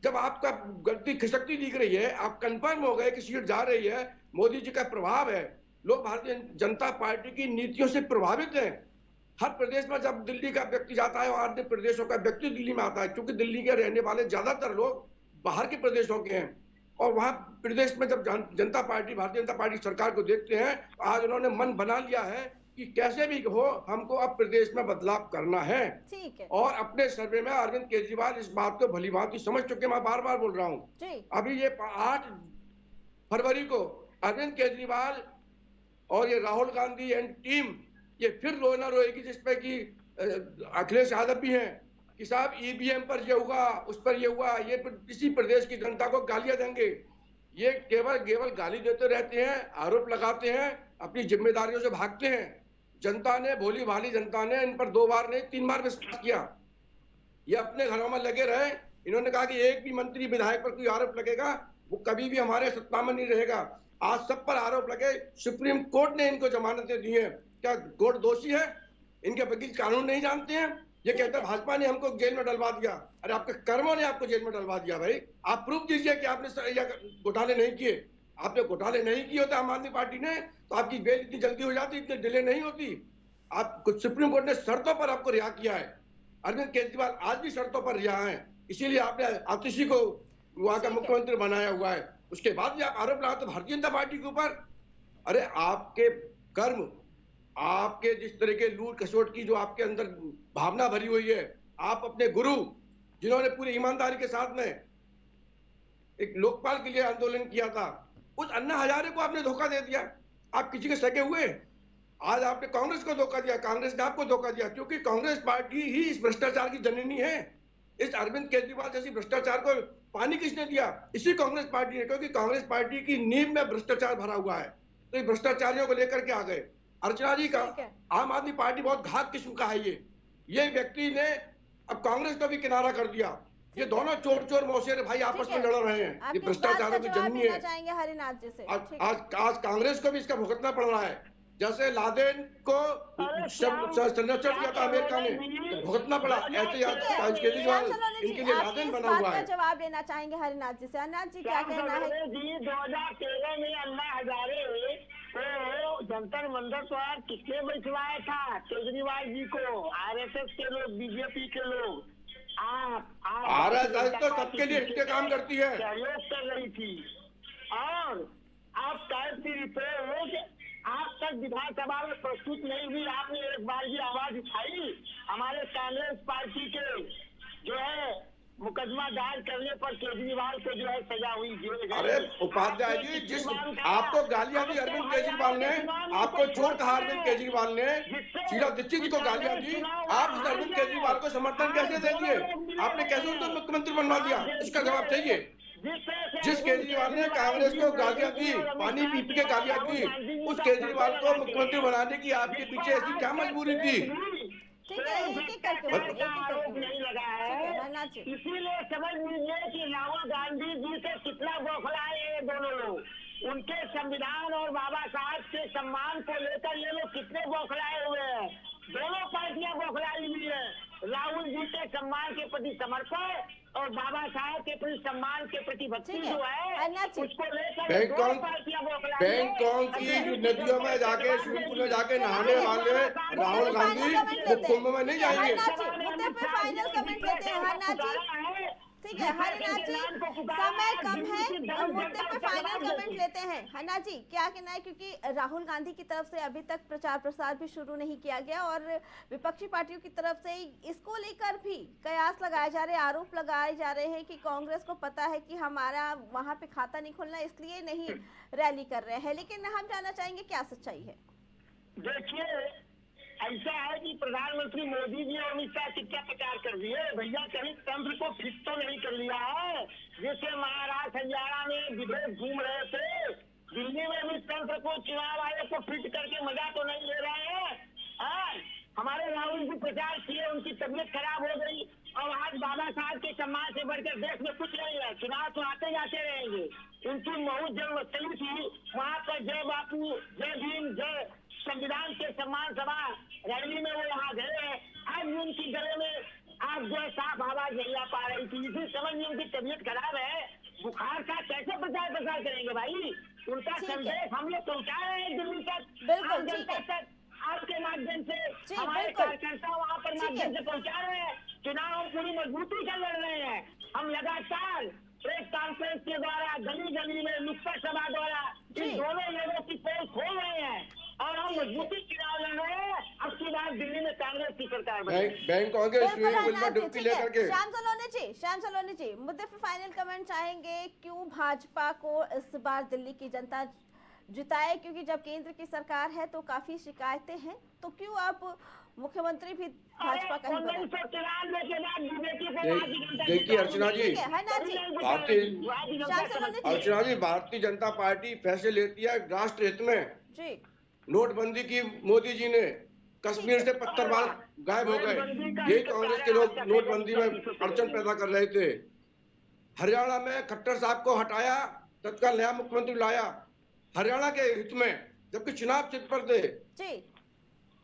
S6: जब आपका गलती खिसकती दिख रही है, आप कंफर्म हो गए कि सीट जा रही है, मोदी जी का प्रभाव है, लोग भारतीय जनता पार्टी की नीतियों से प्रभावित हैं। हर प्रदेश में जब दिल्ली का व्यक्ति जाता है और अन्य प्रदेशों का व्यक्ति दिल्ली में आता है, क्योंकि दिल्ली के रहने वाले ज्यादातर लोग बाहर के प्रदेशों के हैं, और वहां प्रदेश में जब जनता पार्टी भारतीय जनता पार्टी सरकार को देखते हैं, आज उन्होंने मन बना लिया है कि कैसे भी हो हमको अब प्रदेश में बदलाव करना है।
S1: ठीक है।
S6: और अपने सर्वे में अरविंद केजरीवाल इस बात को भली भांति समझ चुके, मैं बार बार बोल रहा हूँ। अभी ये 8 फरवरी को अरविंद केजरीवाल और ये राहुल गांधी एंड टीम ये फिर रोना रोएगी, जिसपे कि अखिलेश यादव भी हैं कि साहब ईवीएम पर ये हुआ, उस पर ये हुआ, ये इसी प्रदेश की जनता को गालियां देंगे। ये केवल गाली देते रहते हैं, आरोप लगाते हैं, अपनी जिम्मेदारियों से भागते हैं। जनता ने, भोली भाली जनता ने इन पर 2 बार नहीं 3 बार विश्वास किया। ये अपने घरों में लगे रहे। इन्होंने कहा कि एक भी मंत्री विधायक पर कोई आरोप लगेगा वो कभी भी हमारे सत्ता में नहीं रहेगा। आज सब पर आरोप लगे, सुप्रीम कोर्ट ने इनको जमानतें दी हैं। क्या कोर्ट दोषी है? इनके वकील कानून नहीं जानते हैं? ये कहते हैं भाजपा ने हमको जेल में डलवा दिया। अरे आपके कर्मों ने आपको जेल में डलवा दिया। भाई आप प्रूफ दीजिए कि आपने घोटाले नहीं किए। आपने घोटाले नहीं किए होते आम आदमी पार्टी ने, तो आपकी बेल इतनी जल्दी हो जाती, इतनी डिले नहीं होती। आप कुछ सुप्रीम कोर्ट ने शर्तों पर आपको रिहा किया है। अरविंद केजरीवाल आज भी शर्तों पर रिहा है, इसीलिए आपने आतिशी को वहां का मुख्यमंत्री बनाया हुआ है। उसके बाद भी आप आरोप लगाते भारतीय जनता पार्टी के ऊपर। अरे आपके कर्म, आपके जिस तरह के लूट खसोट की जो आपके अंदर भावना भरी हुई है, आप अपने गुरु जिन्होंने पूरी ईमानदारी के साथ में एक लोकपाल के लिए आंदोलन किया था, उस अन्ना हजारे को आपने धोखा दे दिया। आप किसी के सगे हुए? आज आपने कांग्रेस को धोखा दिया, कांग्रेस ने आपको धोखा दिया, क्योंकि कांग्रेस पार्टी ही इस भ्रष्टाचार की जननी है। इस अरविंद केजरीवाल जैसी भ्रष्टाचार को पानी किसने दिया? इसी कांग्रेस पार्टी ने, क्योंकि कांग्रेस पार्टी की नींव में भ्रष्टाचार भरा हुआ है। तो ये भ्रष्टाचारियों को लेकर के आ गए। अर्चना जी का आम आदमी पार्टी बहुत घात किस्म का है। ये व्यक्ति ने अब कांग्रेस को भी किनारा कर दिया। ये दोनों चोर मौसेरे भाई आपस में लड़ रहे हैं। ये भ्रष्टाचारों की जननी है।
S1: हरिनाथ जी से
S6: आज कांग्रेस को भी इसका भुगतना पड़ रहा है। जैसे लादेन को संरक्षण दिया था अमेरिका ने, भुगतना पड़ा, ऐसे आज केजरीवाल इनके लिए लादेन बना हुआ है।
S1: जवाब लेना चाहेंगे हरिनाथ जी से। हरिनाथ जी क्या कहना है?
S8: 2013 में अन्ना हजारे जंतर मंदिर पर किसने बैठवाया था? केजरीवाल जी को, आरएसएस के लोग, बीजेपी के लोग।
S6: आरएसएस तो सबके लिए इसके काम करती है,
S8: सहयोग कर रही थी। और आप टाइप की रिपोर्ट आज तक विधानसभा में प्रस्तुत नहीं हुई। आपने एक बार भी आवाज उठाई। हमारे कांग्रेस पार्टी के जो है मुकदमा दायर करने पर केजरीवाल को जो है सजा हुई जेल गई।
S6: अरे उपाध्याय जी, जिस आपको गालियां दी अरविंद केजरीवाल ने, आपको चोर कहा अरविंद केजरीवाल ने, शीला दीक्षित जी को गालियां दी, आप इस अरविंद केजरीवाल को समर्थन कैसे देंगे? आपने कैसे उनको मुख्यमंत्री बनवा दिया? इसका जवाब चाहिए। जिस केजरीवाल ने कांग्रेस को गालियां दी, पानी पी के गालियां दी, उस केजरीवाल को मुख्यमंत्री बनाने की आपके पीछे ऐसी क्या मजबूरी थी?
S1: ठीक है, एक-एक करके
S8: आरोप नहीं लगा है। इसीलिए समझ लीजिए कि राहुल गांधी जी से कितना बौखलाए ये दोनों लोग। उनके संविधान और बाबा साहब के सम्मान को लेकर ये लोग कितने बौखलाए हुए हैं। दोनों पार्टियां बौखलाई हुई है। राहुल जी के सम्मान के प्रति समर्पण और बाबा साहब के प्रति सम्मान के प्रति भक्ति जो है उसको लेकर दोनों पार्टियां बौखलाई है।
S6: बैंकॉक की नदियों में जाके, स्विमिंग पूल में जाके नहाने वाले राहुल गांधी कुंभ में नहीं जाएंगे।
S1: मुद्दे पे फाइनल कमेंट लेते हैं हरनाथ जी। ठीक है हरनाथ जी, समय कम है और मुद्दे पे फाइनल कमेंट लेते हैं। हरनाथ जी क्या कहना है, क्योंकि राहुल गांधी की तरफ से अभी तक प्रचार प्रसार भी शुरू नहीं किया गया और विपक्षी पार्टियों की तरफ से इसको लेकर भी कयास लगाए जा रहे, आरोप लगाए जा रहे हैं कि कांग्रेस को पता है कि हमारा वहां पे खाता नहीं खोलना, इसलिए नहीं रैली कर रहे हैं। लेकिन हम जानना चाहेंगे क्या सच्चाई है।
S8: देखिए ऐसा है कि प्रधानमंत्री मोदी जी और अमित शाह क्या प्रचार कर दिए भैया, कहीं तंत्र को फिट तो नहीं कर लिया है। जैसे महाराष्ट्र हरियाणा में विधेयक घूम रहे थे, दिल्ली में भी तंत्र को, चुनाव आयोग को फिट करके मजा तो नहीं ले रहे हैं। हमारे राहुल जी प्रचार किए, उनकी तबीयत खराब हो गई और आज बाबा साहब के सम्मान से बढ़कर देश में कुछ नहीं है। चुनाव तो आते जाते रहेंगे। उनकी बहुत जन्मस्थली थी, वहाँ पर जय बापू, जय भीम, जय संविधान के सम्मान सभा रैली में वो यहाँ गए हैं। आज भी उनकी गले में आज जो साफ आवाज नहीं आ पा रही थी। इसी समझ में उनकी तबीयत खराब है, बुखार का कैसे प्रचार प्रसार करेंगे भाई? उनका संदेश हम लोग पहुँचा रहे हैं दिल्ली तक, आपके माध्यम से हमारे कार्यकर्ता वहाँ पर माध्यम से पहुँचा रहे हैं। चुनाव हम पूरी मजबूती से लड़ रहे हैं। हम लगातार प्रेस कॉन्फ्रेंस के द्वारा, गली गली में नुक्कड़ सभा द्वारा इन दोनों लोगों की पोल खोल रहे हैं और हम मजबूती चुनाव लड़ रहे हैं। अब की बात दिल्ली में कांग्रेस की सरकार
S6: बैंक डुबकी लेकर के।
S1: श्याम सलोनी जी मुद्दे पर फाइनल कमेंट चाहेंगे। क्यों भाजपा को इस बार दिल्ली की जनता जिताए, क्योंकि जब केंद्र की सरकार है तो काफी शिकायतें हैं, तो क्यों आप मुख्यमंत्री भी भाजपा का ही बना?
S6: देखिए अर्चना जी, भारतीय जनता पार्टी फैसले लेती है राष्ट्र हित में
S1: जी।
S6: नोटबंदी की मोदी जी ने, कश्मीर से पत्थरबाज गायब हो गए, यही कांग्रेस के लोग नोटबंदी में अड़चन पैदा कर रहे थे। हरियाणा में खट्टर साहब को हटाया, तत्काल नया मुख्यमंत्री लाया हरियाणा के हित में, जबकि चुनाव चित पर थे।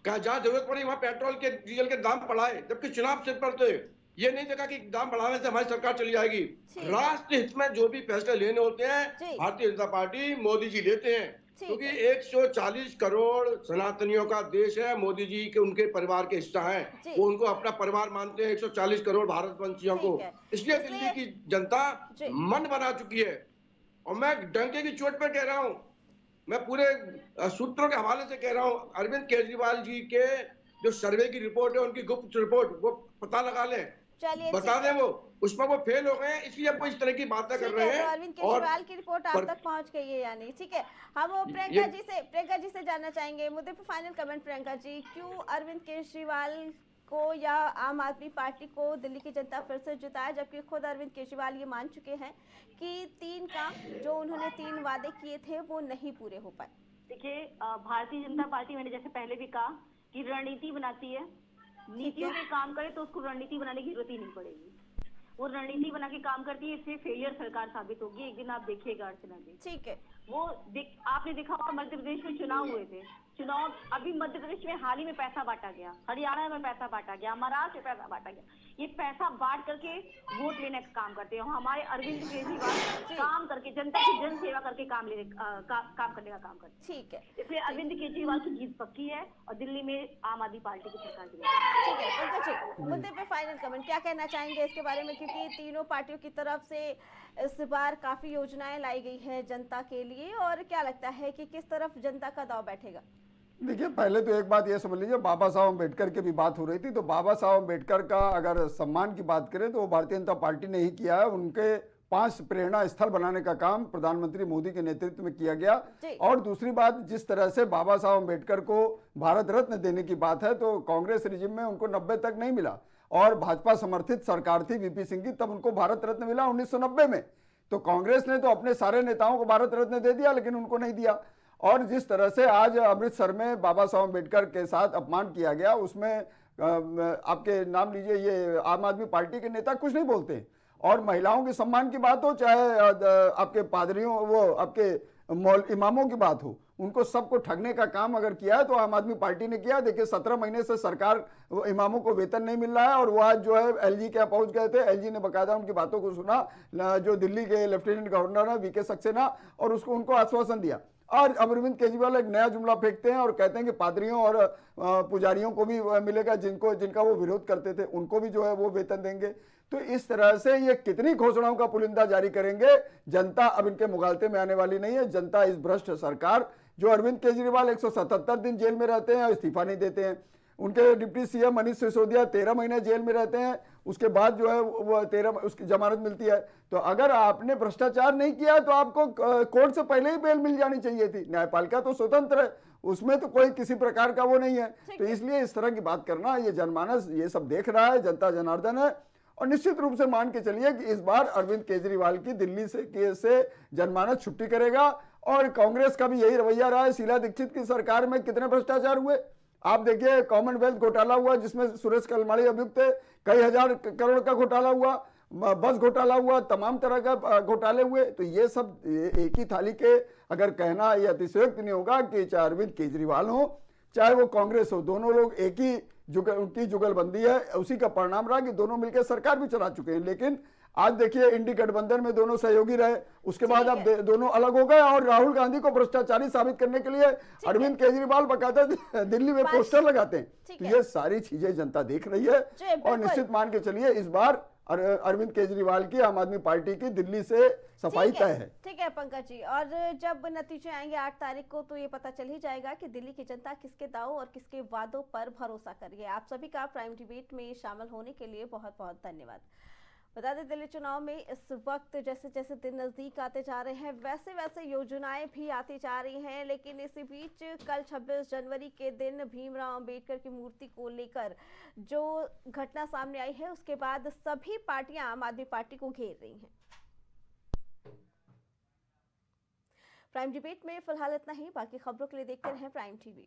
S6: क्या जहाँ जरूरत पड़ी वहाँ पेट्रोल के डीजल के दाम बढ़ाए, जबकि चुनाव चित पर थे। ये नहीं देखा कि दाम बढ़ाने से हमारी सरकार चली जाएगी। राष्ट्र हित में जो भी फैसले लेने होते हैं भारतीय जनता पार्टी, मोदी जी लेते हैं, क्योंकि 140 करोड़ सनातनियों का देश है। मोदी जी के उनके परिवार के हिस्सा है, वो उनको अपना परिवार मानते हैं, 140 करोड़ भारतवंशियों को। इसलिए दिल्ली की जनता मन बना चुकी है। और मैं डंके की चोट पर कह रहा हूँ, मैं पूरे सूत्रों के हवाले से कह रहा हूँ, अरविंद केजरीवाल जी के जो सर्वे की रिपोर्ट है, उनकी गुप्त रिपोर्ट, वो पता लगा लें, बता दें वो उसमें वो फेल हो गए, इसलिए वो इस तरह की बातें कर रहे हैं।
S1: तो अरविंद केजरीवाल की रिपोर्ट आप तक पहुंच गई है यानी, ठीक है। हम प्रियंका जी से जानना चाहेंगे मुद्दे पर फाइनल कमेंट। प्रियंका जी, क्यों अरविंद केजरीवाल को या आम आदमी पार्टी को दिल्ली की जनता फिर से जिताया, जबकि खुद अरविंद केजरीवाल ये मान चुके हैं कि 3 काम जो उन्होंने 3 वादे किए थे वो नहीं पूरे हो पाए?
S9: देखिए, भारतीय जनता पार्टी, मैंने जैसे पहले भी कहा कि रणनीति बनाती है, नीतियों पे काम करे तो उसको रणनीति बनाने की जरूरत ही नहीं पड़ेगी। वो रणनीति बना के काम करती है, इससे फेलियर सरकार साबित होगी। एक दिन आप देखिएगा अर्चना जी,
S1: ठीक है।
S9: वो आपने देखा होगा मध्य प्रदेश में चुनाव हुए थे, चुनाव अभी मध्य प्रदेश में हाल ही में पैसा बांटा गया, हरियाणा में पैसा बांटा गया, महाराष्ट्र में पैसा बांटा गया। ये पैसा बांट करके वोट लेने का काम करते हैं। हमारे अरविंद केजरीवाल काम करके, जनता की जन सेवा करके काम करने का काम करते हैं।
S1: ठीक है,
S9: इसलिए अरविंद केजरीवाल की जीत पक्की है और दिल्ली में आम आदमी पार्टी की सरकार।
S1: ठीक है पंकज जी, मुद्दे पे फाइनल कमेंट क्या कहना चाहेंगे इसके बारे में, क्योंकि तीनों पार्टियों की तरफ से इस बार काफी योजनाएं लाई गई है जनता के लिए। जाएगी और क्या लगता है कि किस तरफ जनता का दाव बैठेगा?
S10: देखिए, पहले तो एक बात ये समझ लीजिए, बाबा साहब अम्बेडकर की भी बात हो रही थी, तो बाबा साहब अम्बेडकर का अगर सम्मान की बात करें तो वो भारतीय जनता पार्टी ने ही किया है। उनके 5 प्रेरणा स्थल बनाने का काम प्रधानमंत्री मोदी के नेतृत्व में किया गया। और दूसरी बात, जिस तरह से बाबा साहब अम्बेडकर को भारत रत्न देने की बात है, तो कांग्रेस रिजिम में उनको 90 तक नहीं मिला और भाजपा समर्थित सरकार थी वीपी सिंह की, तब उनको भारत रत्न मिला 1990 में। तो कांग्रेस ने तो अपने सारे नेताओं को भारत रत्न दे दिया, लेकिन उनको नहीं दिया। और जिस तरह से आज अमृतसर में बाबा साहब अम्बेडकर के साथ अपमान किया गया, उसमें आपके नाम लीजिए, ये आम आदमी पार्टी के नेता कुछ नहीं बोलते। और महिलाओं के सम्मान की बात हो, चाहे आपके पादरियों, वो आपके इमामों की बात हो, उनको सबको ठगने का काम अगर किया है तो आम आदमी पार्टी ने किया। देखिए, 17 महीने से सरकार इमामों को वेतन नहीं मिल रहा है और वो आज जो है एलजी के यहाँ पहुंच गए थे। एलजी ने बकायदा उनकी बातों को सुना, जो दिल्ली के लेफ्टिनेंट गवर्नर है वीके सक्सेना, और उनको आश्वासन दिया। और अरविंद केजरीवाल एक नया जुमला फेंकते हैं और कहते हैं कि पादरियों और पुजारियों को भी मिलेगा, जिनका वो विरोध करते थे, उनको भी जो है वो वेतन देंगे। तो इस तरह से ये कितनी घोषणाओं का पुलिंदा जारी करेंगे, जनता अब इनके मुगालते में आने वाली नहीं है। जनता इस भ्रष्ट सरकार, जो अरविंद केजरीवाल 177 दिन जेल में रहते हैं और इस्तीफा नहीं देते हैं, उनके डिप्टी सीएम मनीष सिसोदिया 13 महीने जेल में रहते हैं, उसके बाद जो है वो 13 उसकी जमानत मिलती है। तो अगर आपने भ्रष्टाचार नहीं किया तो आपको कोर्ट से पहले ही बेल मिल जानी चाहिए थी। न्यायपालिका तो स्वतंत्र है, उसमें तो कोई किसी प्रकार का वो नहीं है। तो इसलिए इस तरह की बात करना, ये जनमानस ये सब देख रहा है, जनता जनार्दन है। और निश्चित रूप से मान के चलिए कि इस बार अरविंद केजरीवाल की दिल्ली से जनमानस छुट्टी करेगा। और कांग्रेस का भी यही रवैया रहा है। शीला दीक्षित की सरकार में कितने भ्रष्टाचार हुए आप देखिए। कॉमनवेल्थ घोटाला हुआ जिसमें सुरेश कलमाड़ी अभियुक्त थे, कई हजार करोड़ का घोटाला हुआ, बस घोटाला हुआ, तमाम तरह का घोटाले हुए। तो ये सब एक ही थाली के, अगर कहना ये अतिशयोक्त नहीं होगा कि चाहे अरविंद केजरीवाल हो चाहे वो कांग्रेस हो, दोनों लोग एक ही उनकी जुगलबंदी है। उसी का परिणाम रहा कि दोनों मिलकर सरकार भी चला चुके हैं। लेकिन आज देखिए, इंडी गठबंधन में दोनों सहयोगी रहे, उसके बाद अब दोनों अलग हो गए और राहुल गांधी को भ्रष्टाचारी साबित करने के लिए अरविंद केजरीवाल बकायदा दिल्ली में पोस्टर लगाते हैं। तो ये सारी चीजें जनता देख रही है और निश्चित मान के चलिए इस बार अरविंद केजरीवाल की, आम आदमी पार्टी की दिल्ली से सफाई तय है।
S1: ठीक है पंकज जी, और जब नतीजे आएंगे 8 तारीख को तो ये पता चल ही जाएगा कि दिल्ली की जनता किसके दावों और किसके वादों पर भरोसा कर रही है। आप सभी का प्राइम डिबेट में शामिल होने के लिए बहुत बहुत धन्यवाद। बता दें, दिल्ली चुनाव में इस वक्त जैसे जैसे दिन नजदीक आते जा रहे हैं वैसे वैसे योजनाएं भी आती जा रही हैं, लेकिन इसी बीच कल 26 जनवरी के दिन भीमराव अंबेडकर की मूर्ति को लेकर जो घटना सामने आई है, उसके बाद सभी पार्टियां आम आदमी पार्टी को घेर रही हैं। प्राइम डिबेट में फिलहाल इतना ही। बाकी खबरों के लिए देखते रहें प्राइम टीवी।